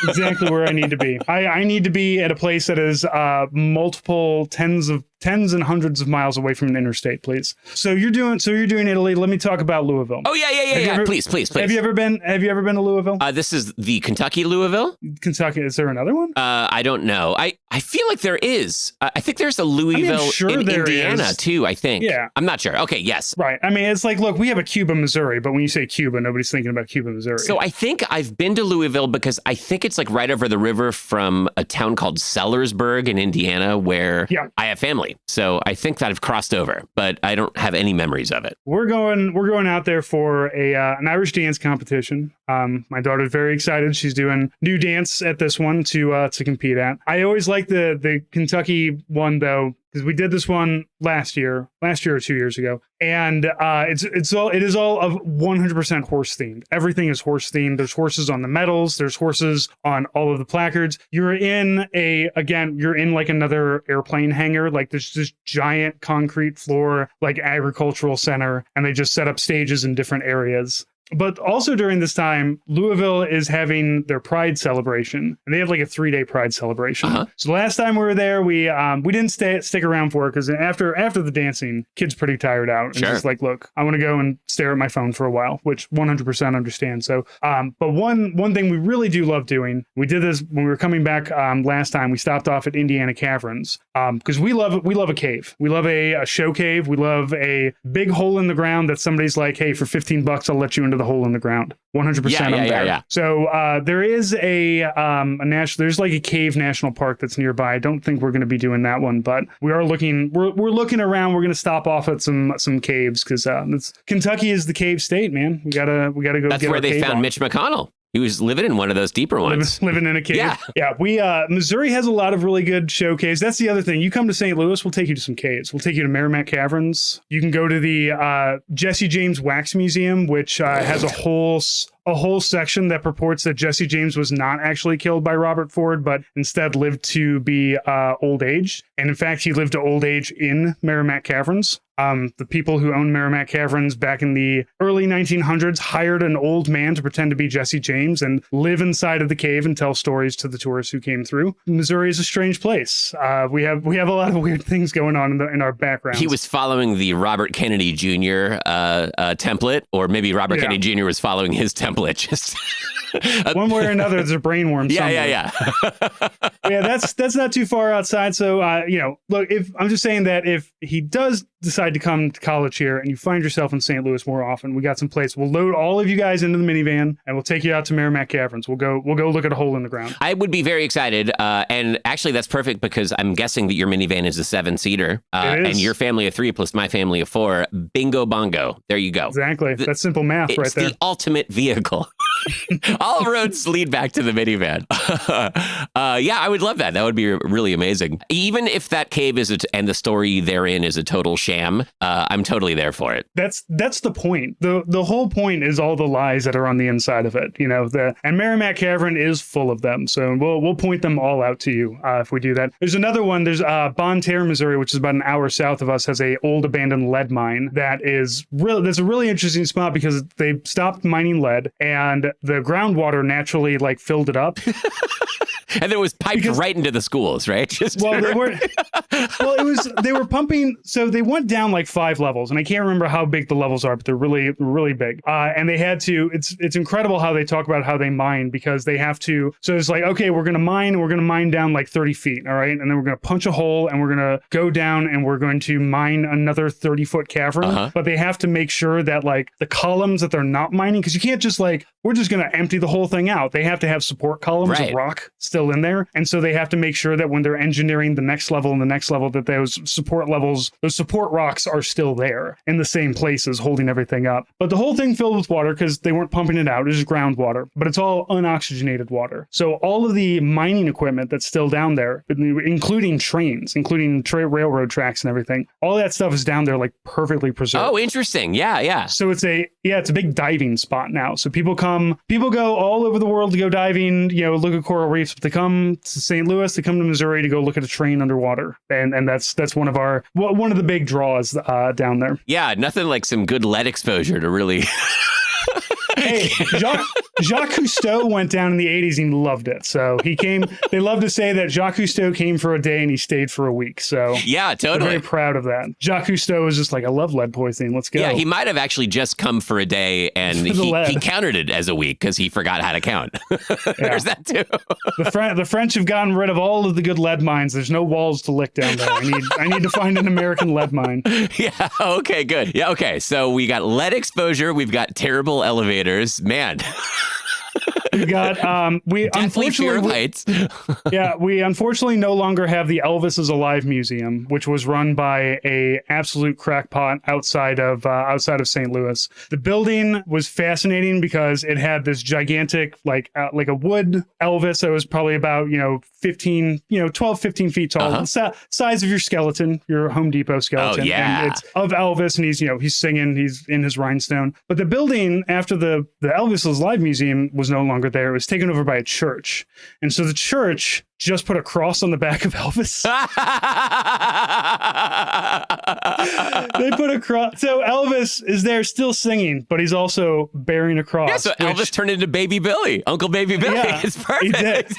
Speaker 1: Exactly where I need to be. I need to be at a place that is multiple tens and hundreds of miles away from an interstate, please. So you're doing Italy. Let me talk about Louisville.
Speaker 2: Oh yeah. Please. Have
Speaker 1: you ever been to Louisville?
Speaker 2: This is the Kentucky Louisville.
Speaker 1: Kentucky. Is there another one?
Speaker 2: I don't know. I feel like there is. I think there's a Louisville in Indiana too. I think.
Speaker 1: Yeah.
Speaker 2: I'm not sure. Okay. Yes.
Speaker 1: Right. I mean, it's like, look, we have a Cuba, Missouri, but when you say Cuba, nobody's thinking about Cuba, Missouri.
Speaker 2: So I think I've been to Louisville because I think it's like right over the river from a town called Sellersburg in Indiana, where I have family. So I think that I've crossed over, but I don't have any memories of it.
Speaker 1: We're going out there for an Irish dance competition. My daughter's very excited. She's doing new dance at this one to compete at. I always like the Kentucky one though, because we did this one last year or 2 years ago, and it is all of 100% horse themed. Everything is horse themed. There's horses on the medals. There's horses on all of the placards. You're in like another airplane hangar. Like there's this giant concrete floor, like agricultural center, and they just set up stages in different areas. But also during this time, Louisville is having their Pride celebration, and they have like a 3-day Pride celebration. Uh-huh. So last time we were there, we didn't stick around for it because after the dancing, kids pretty tired out. And
Speaker 2: sure.
Speaker 1: Just like, look, I want to go and stare at my phone for a while, which 100% understand. So, but one thing we really do love doing, we did this when we were coming back last time. We stopped off at Indiana Caverns because we love a cave. We love a show cave. We love a big hole in the ground that somebody's like, hey, for $15, I'll let you into the hole in the ground. 100% I'm there. Yeah. So there is there's like a cave national park that's nearby. I don't think we're going to be doing that one, but we are looking. We're looking around. We're going to stop off at some caves because Kentucky is the cave state, man. We gotta go.
Speaker 2: That's where they found Mitch McConnell. He was living in one of those deeper ones.
Speaker 1: Living in a cave. Yeah. Missouri has a lot of really good show caves. That's the other thing. You come to St. Louis, we'll take you to some caves. We'll take you to Merrimack Caverns. You can go to the Jesse James Wax Museum, which has a whole section that purports that Jesse James was not actually killed by Robert Ford, but instead lived to be old age. And in fact, he lived to old age in Merrimack Caverns. The people who owned Merrimack Caverns back in the early 1900s hired an old man to pretend to be Jesse James and live inside of the cave and tell stories to the tourists who came through. Missouri is a strange place. We have a lot of weird things going on in our background.
Speaker 2: He was following the Robert Kennedy Jr. Template, or maybe Robert Kennedy Jr. was following his template. Just
Speaker 1: one way or another, there's a brain worm.
Speaker 2: Yeah.
Speaker 1: That's not too far outside. So look, if I'm just saying that if he does decide to come to college here and you find yourself in St. Louis more often, we got some place. We'll load all of you guys into the minivan and we'll take you out to Merrimack Caverns. We'll go look at a hole in the ground.
Speaker 2: I would be very excited. And actually that's perfect because I'm guessing that your minivan is a 7-seater and your family of 3 plus my family of 4. Bingo bongo. There you go.
Speaker 1: Exactly. That's simple math right there.
Speaker 2: It's the ultimate vehicle. All roads lead back to the minivan. I would love that. That would be really amazing. Even if that cave and the story therein is a total sham, I'm totally there for it.
Speaker 1: That's the point. The whole point is all the lies that are on the inside of it. And Merrimack Cavern is full of them. So we'll point them all out to you if we do that. There's another one. There's Bonne Terre, Missouri, which is about an hour south of us, has a old abandoned lead mine that's a really interesting spot because they stopped mining lead and the groundwater naturally filled it up.
Speaker 2: And it was piped right into the schools, right?
Speaker 1: They were pumping. So they went down 5 levels, and I can't remember how big the levels are, but they're really, really big. And they had to. It's incredible how they talk about how they mine because they have to. So it's okay, we're going to mine down 30 feet, all right, and then we're going to punch a hole, and we're going to go down, and we're going to mine another 30-foot cavern. Uh-huh. But they have to make sure that the columns that they're not mining, because you can't just we're just going to empty the whole thing out. They have to have support columns of rock still in there. And so they have to make sure that when they're engineering the next level and the next level, that those support rocks are still there in the same places holding everything up. But the whole thing filled with water because they weren't pumping it out. It's just groundwater, but it's all unoxygenated water. So all of the mining equipment that's still down there, including trains, railroad tracks and everything, all that stuff is down there perfectly preserved.
Speaker 2: Oh, interesting. Yeah.
Speaker 1: So it's a big diving spot now. So people come People go all over the world to go diving, look at coral reefs, but they come to St. Louis, they come to Missouri to go look at a train underwater. And that's one of the big draws down there.
Speaker 2: Yeah, nothing like some good lead exposure to really...
Speaker 1: Hey, Jacques Cousteau went down in the 80s and he loved it. So he came. They love to say that Jacques Cousteau came for a day and he stayed for a week. So
Speaker 2: yeah, totally.
Speaker 1: I'm very proud of that. Jacques Cousteau was just like, I love lead poisoning. Let's go.
Speaker 2: Yeah, he might have actually just come for a day and he counted it as a week because he forgot how to count. There's that too.
Speaker 1: The French have gotten rid of all of the good lead mines. There's no walls to lick down there. I need to find an American lead mine.
Speaker 2: Yeah. Okay. Good. Yeah. Okay. So we got lead exposure. We've got terrible elevators. Man.
Speaker 1: We got we unfortunately we unfortunately no longer have the Elvis is Alive Museum, which was run by a absolute crackpot outside of St. Louis. The building was fascinating because it had this gigantic like a wood Elvis that was probably about 12, 15 feet tall, size of your skeleton, your Home Depot skeleton.
Speaker 2: Oh, yeah.
Speaker 1: And it's of Elvis, and he's singing, he's in his rhinestone. But the building after the Elvis is Alive Museum was no longer there. It was taken over by a church. And so the church just put a cross on the back of Elvis. They put a cross. So Elvis is there still singing, but he's also bearing a cross.
Speaker 2: Yeah, so Elvis turned into Baby Billy, Uncle Baby Billy. Yeah, it's perfect.
Speaker 1: He did.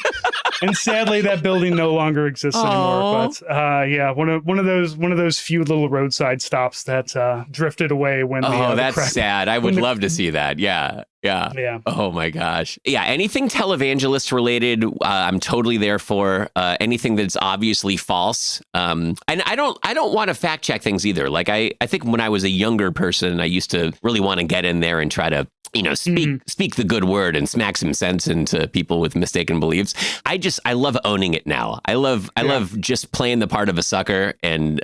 Speaker 1: And sadly, that building no longer exists anymore. But one of those few little roadside stops that drifted away when.
Speaker 2: That's sad. I would love to see that. Yeah. Yeah. Oh my gosh. Yeah. Anything televangelist related, I'm totally there for. Anything that's obviously false. And I don't want to fact check things either. Like I think when I was a younger person, I used to really want to get in there and try to speak the good word and smack some sense into people with mistaken beliefs. I love owning it now. I love just playing the part of a sucker and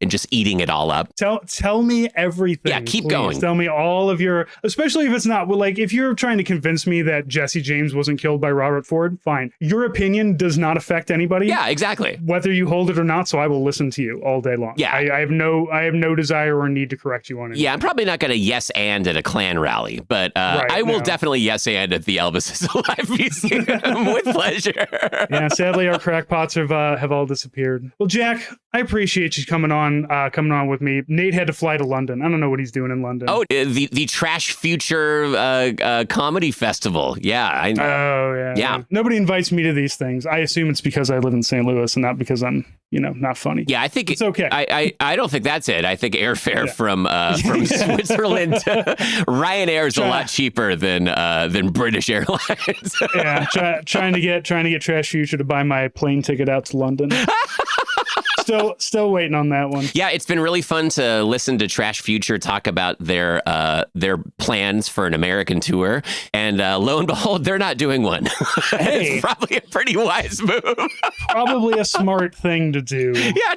Speaker 2: just eating it all up.
Speaker 1: Tell me everything.
Speaker 2: Yeah, keep
Speaker 1: please.
Speaker 2: going.
Speaker 1: Tell me all of your, especially if it's not, like if you're trying to convince me that Jesse James wasn't killed by Robert Ford, fine. Your opinion does not affect anybody.
Speaker 2: Yeah, exactly.
Speaker 1: Whether you hold it or not, so I will listen to you all day long.
Speaker 2: Yeah.
Speaker 1: I have no desire or need to correct you on it.
Speaker 2: Yeah, I'm probably not going to yes and at a Klan rally, but I will definitely yes and at the Elvis is Alive Museum with pleasure.
Speaker 1: Yeah, sadly our crackpots have all disappeared. Well, Jack, I appreciate you coming on with me. Nate had to fly to London. I don't know what he's doing in London.
Speaker 2: Oh, the Trash Future Comedy Festival. Yeah. Yeah.
Speaker 1: Nobody invites me to these things. I assume it's because I live in St. Louis and not because I'm, not funny.
Speaker 2: Yeah, I think
Speaker 1: it's okay.
Speaker 2: I don't think that's it. I think airfare from Switzerland to Ryanair is a lot cheaper than British Airlines.
Speaker 1: Yeah, trying to get Trash Future to buy my plane ticket out to London. Still waiting on that one.
Speaker 2: Yeah, it's been really fun to listen to Trash Future talk about their plans for an American tour, and lo and behold, they're not doing one. Hey, it's probably a pretty wise move.
Speaker 1: Probably a smart thing to do.
Speaker 2: Yeah,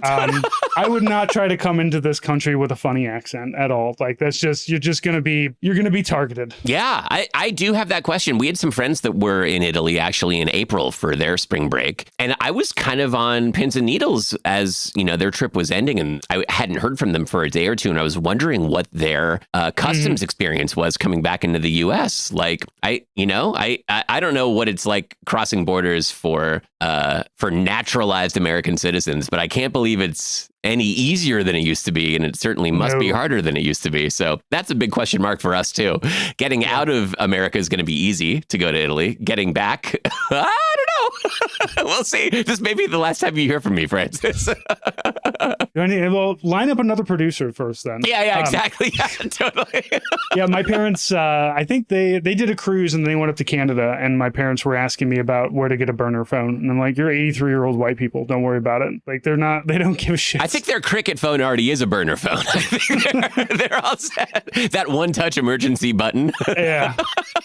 Speaker 1: I would not try to come into this country with a funny accent at all. Like you're gonna be targeted.
Speaker 2: Yeah, I do have that question. We had some friends that were in Italy actually in April for their spring break, and I was kind of on pins and needles as their trip was ending, and I hadn't heard from them for a day or two, and I was wondering what their customs experience was coming back into the U.S. Like I don't know what it's like crossing borders for naturalized American citizens, but I can't believe it's any easier than it used to be, and it certainly must be harder than it used to be. So that's a big question mark for us too. Getting out of America is going to be easy to go to Italy. Getting back, I don't know. We'll see. This may be the last time you hear from me, Francis.
Speaker 1: Well, line up another producer first, then.
Speaker 2: Yeah, exactly. Yeah, totally.
Speaker 1: Yeah, my parents, I think they did a cruise and they went up to Canada, and my parents were asking me about where to get a burner phone, and I'm like, "You're 83-year-old white people. Don't worry about it. Like they don't give a shit."
Speaker 2: I think their cricket phone already is a burner phone. I think they're all set. That one-touch emergency button.
Speaker 1: Yeah.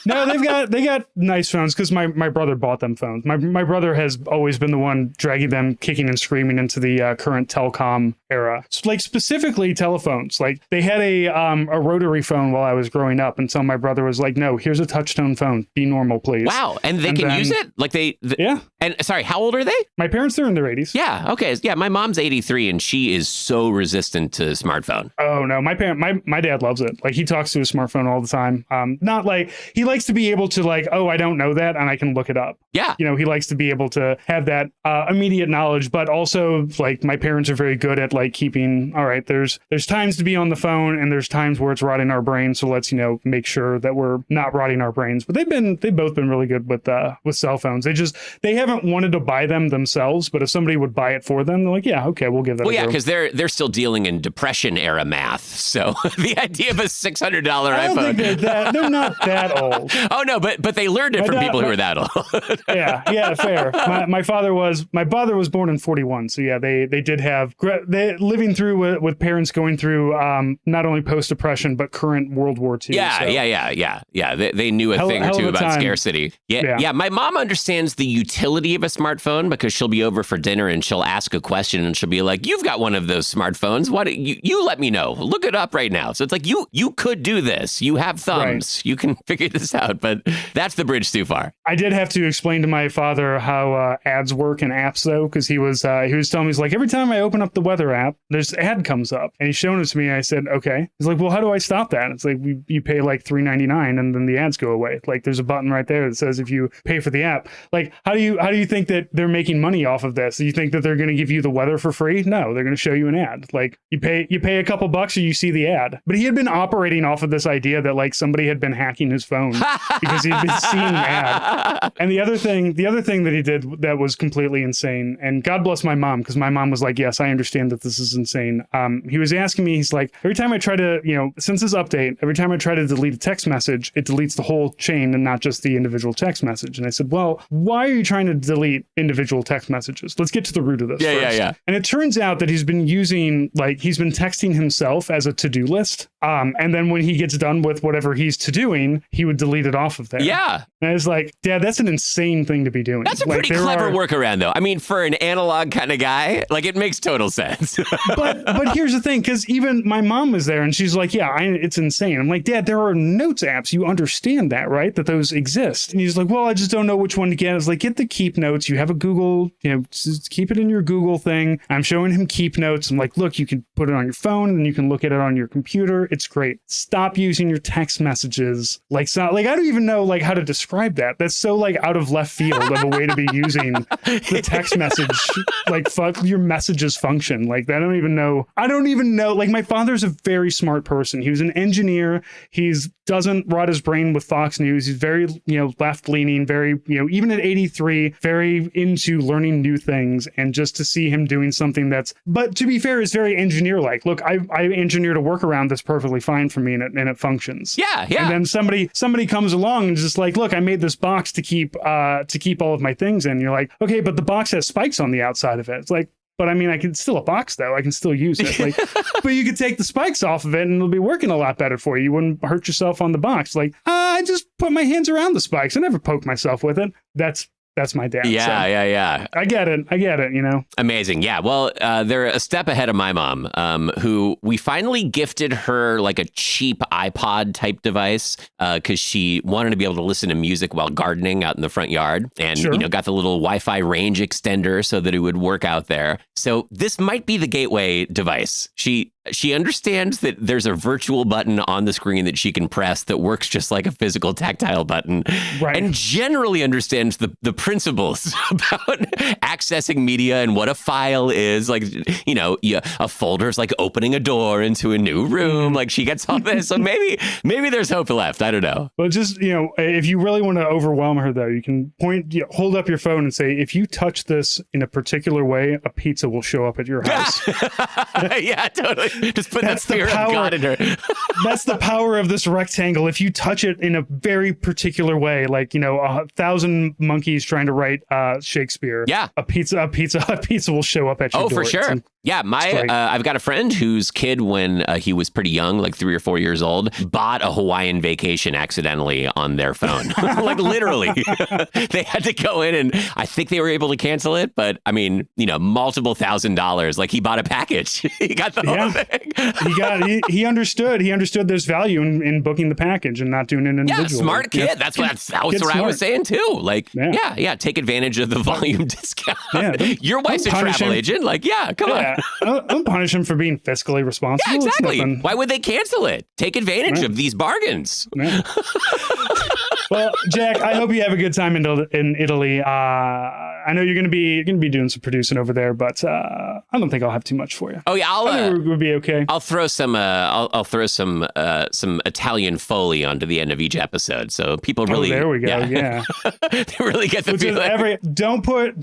Speaker 1: No, they got nice phones because my brother bought them phones. My brother has always been the one dragging them kicking and screaming into the current telecom era. Like specifically telephones. Like they had a rotary phone while I was growing up, and so my brother was like, "No, here's a touch-tone phone. Be normal, please."
Speaker 2: Wow, and they can use it? Like
Speaker 1: yeah.
Speaker 2: And sorry, how old are they?
Speaker 1: My parents are in their 80s.
Speaker 2: Yeah, okay. Yeah, my mom's 83 and she is so resistant to smartphone.
Speaker 1: Oh no, my dad loves it. Like he talks to his smartphone all the time. Not like he likes to be able to like, oh, I don't know that and I can look it up.
Speaker 2: Yeah.
Speaker 1: You know, he likes to be able to have that immediate knowledge, but also like my parents are very good at like keeping, all right, there's times to be on the phone and there's times where it's rotting our brains. So let's, make sure that we're not rotting our brains. But they've both been really good with cell phones. They haven't wanted to buy them themselves, but if somebody would buy it for them, they're like, yeah, okay, we'll give that a go.
Speaker 2: Well, yeah, because they're still dealing in Depression era math. So the idea of a $600 iPhone.
Speaker 1: They're not that old.
Speaker 2: Oh no, but they learned it from people who are that old.
Speaker 1: yeah, fair. My father was born in 41, so yeah, they did have living through with parents going through not only post-Depression but current World War II.
Speaker 2: Yeah. They knew a thing or two about scarcity. Yeah. My mom understands the utility of a smartphone because she'll be over for dinner and she'll ask a question and she'll be like, "You've got one of those smartphones. Why don't you let me know? Look it up right now." So it's like you could do this. You have thumbs. Right. You can figure this out. But that's the bridge too far.
Speaker 1: I did have to explain to my father how ads work in apps though, because he was telling me, he's like, every time I open up the weather app, there's an ad comes up, and he's showing it to me. And I said, okay. He's like, well, how do I stop that? It's like you pay like $3.99 and then the ads go away. Like there's a button right there that says if you pay for the app. Like how do you think that they're making money off of this? Do you think that they're going to give you the weather for free? No, they're going to show you an ad. Like you pay a couple bucks or you see the ad. But he had been operating off of this idea that like somebody had been hacking his phone because he'd been seeing an ad. And the other thing that he did that was completely insane, and God bless my mom, because my mom was like, yes, I understand that this is insane. He was asking me, he's like, every time I try to, since this update, every time I try to delete a text message, it deletes the whole chain and not just the individual text message. And I said, well, why are you trying to delete individual text messages? Let's get to the root of this first.
Speaker 2: Yeah.
Speaker 1: And it turns out that he's been texting himself as a to-do list. And then when he gets done with whatever he's to-doing, he would delete it off of there.
Speaker 2: Yeah.
Speaker 1: And I was like, Dad, that's an insane thing to be doing.
Speaker 2: That's a pretty clever workaround, though. I mean, for an analog kind of guy, like it makes total sense.
Speaker 1: but here's the thing, because even my mom was there and she's like, yeah, it's insane. I'm like, Dad, there are notes apps. You understand that, right? That those exist. And he's like, well, I just don't know which one to get. I was like, get the Keep Notes. You have a Google, just keep it in your Google thing. I'm showing him Keep Notes. I'm like, look, you can put it on your phone and you can look at it on your computer. It's great. Stop using your text messages. I don't even know like how to describe that. That's so like out of left field of a way to be using the text message, like your messages function. Like I don't even know. Like my father's a very smart person. He was an engineer. Doesn't rot his brain with Fox News. He's very, left leaning, very, even at 83, very into learning new things. And just to see him doing something but to be fair, is very engineer-like. Look, I engineered a workaround that's perfectly fine for me and it functions.
Speaker 2: Yeah.
Speaker 1: And then somebody comes along and is just like, look, I made this box to keep all of my things in. You're like, okay, but the box has spikes on the outside of it. It's like, but I mean, it's still a box though. I can still use it. Like, but you could take the spikes off of it and it'll be working a lot better for you. You wouldn't hurt yourself on the box. Like, I just put my hands around the spikes. I never poked myself with it. That's my dad.
Speaker 2: Yeah.
Speaker 1: I get it.
Speaker 2: Amazing. Yeah. Well, they're a step ahead of my mom, who we finally gifted her like a cheap iPod type device because she wanted to be able to listen to music while gardening out in the front yard, and
Speaker 1: sure.
Speaker 2: Got the little Wi-Fi range extender so that it would work out there. So this might be the gateway device. She understands that there's a virtual button on the screen that she can press that works just like a physical tactile button,
Speaker 1: right.
Speaker 2: And generally understands the principles about accessing media and what a file is. Like, a folder is like opening a door into a new room. Like she gets all this. So maybe there's hope left. I don't know.
Speaker 1: Well, just, if you really want to overwhelm her, though, you can hold up your phone and say, if you touch this in a particular way, a pizza will show up at your house.
Speaker 2: Yeah, totally. Just put that spirit of God in her.
Speaker 1: That's the power of this rectangle. If you touch it in a very particular way, like, 1,000 monkeys trying to write Shakespeare.
Speaker 2: Yeah.
Speaker 1: A pizza will show up at your door.
Speaker 2: Oh, for sure. Yeah, I've got a friend whose kid, when he was pretty young, like 3 or 4 years old, bought a Hawaiian vacation accidentally on their phone. Like literally, they had to go in, and I think they were able to cancel it. But I mean, multiple $1,000s. Like he bought a package. He got the whole thing.
Speaker 1: He understood. He understood there's value in booking the package and not doing it individually.
Speaker 2: Yeah, smart kid. That's what I was saying too. Like, take advantage of the volume discount. Yeah, your wife's a travel agent. Like, come on.
Speaker 1: Don't punish him for being fiscally responsible.
Speaker 2: Yeah, exactly. Why would they cancel it? Take advantage of these bargains.
Speaker 1: Yeah. Well, Jack, I hope you have a good time in Italy. I know you're going to be doing some producing over there, but I don't think I'll have too much for you.
Speaker 2: Oh yeah,
Speaker 1: I think we'll be okay.
Speaker 2: I'll throw some Italian Foley onto the end of each episode, so people really.
Speaker 1: Oh, there we go. Yeah.
Speaker 2: They really get the feeling.
Speaker 1: Don't put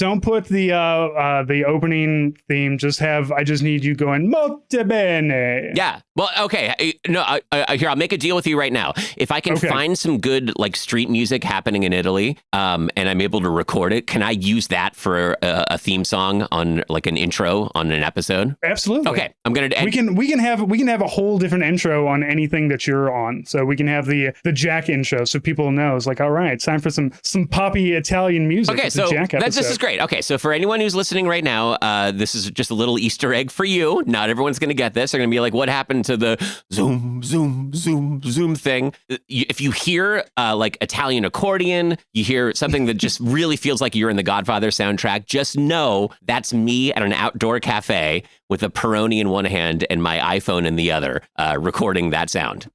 Speaker 1: the opening theme. Just have I just need you going molto bene.
Speaker 2: Yeah. Well, okay. No, here I'll make a deal with you right now. If I can find some good like street music happening in Italy, and I'm able to record it, can I use that for a theme song on like an intro on an episode?
Speaker 1: Absolutely.
Speaker 2: Okay, I'm gonna.
Speaker 1: We can have a whole different intro on anything that you're on. So we can have the Jack intro, so people know it's like, all right, it's time for some poppy Italian music.
Speaker 2: Okay, so this is great. Okay, so for anyone who's listening right now, this is just a little Easter egg for you. Not everyone's gonna get this. They're gonna be like, what happened to the zoom, zoom, zoom, zoom thing? If you hear like Italian accordion, you hear something that just really feels like you're in the Godfather soundtrack, just know that's me at an outdoor cafe with a Peroni in one hand and my iPhone in the other, recording that sound.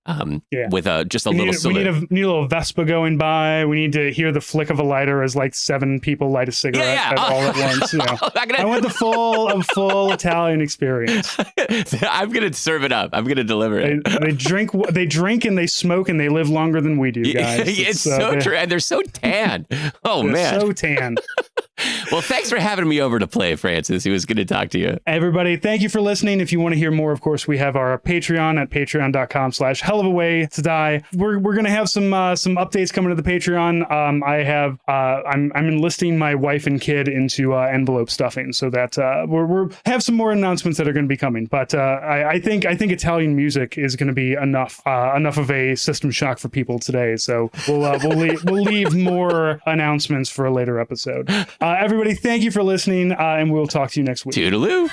Speaker 2: With just a little salute.
Speaker 1: We need a little Vespa going by. We need to hear the flick of a lighter as like 7 people light a cigarette all at once. I want the full Italian experience.
Speaker 2: I'm gonna serve it up. I'm gonna deliver it.
Speaker 1: They drink and they smoke and they live longer than we do, guys.
Speaker 2: It's so true, and they're so tan. Oh man,
Speaker 1: so tan.
Speaker 2: Well, thanks for having me over to play, Francis. It was good to talk to you.
Speaker 1: Everybody, thank you for listening. If you want to hear more, of course, we have our Patreon at patreon.com/hellofaWay We're going to have some updates coming to the Patreon. I'm enlisting my wife and kid into envelope stuffing, so that we're have some more announcements that are going to be coming. But I think Italian music is going to be enough of a system shock for people today. So we'll leave more announcements for a later episode. Everybody, thank you for listening, and we'll talk to you next week.
Speaker 2: Toodaloo.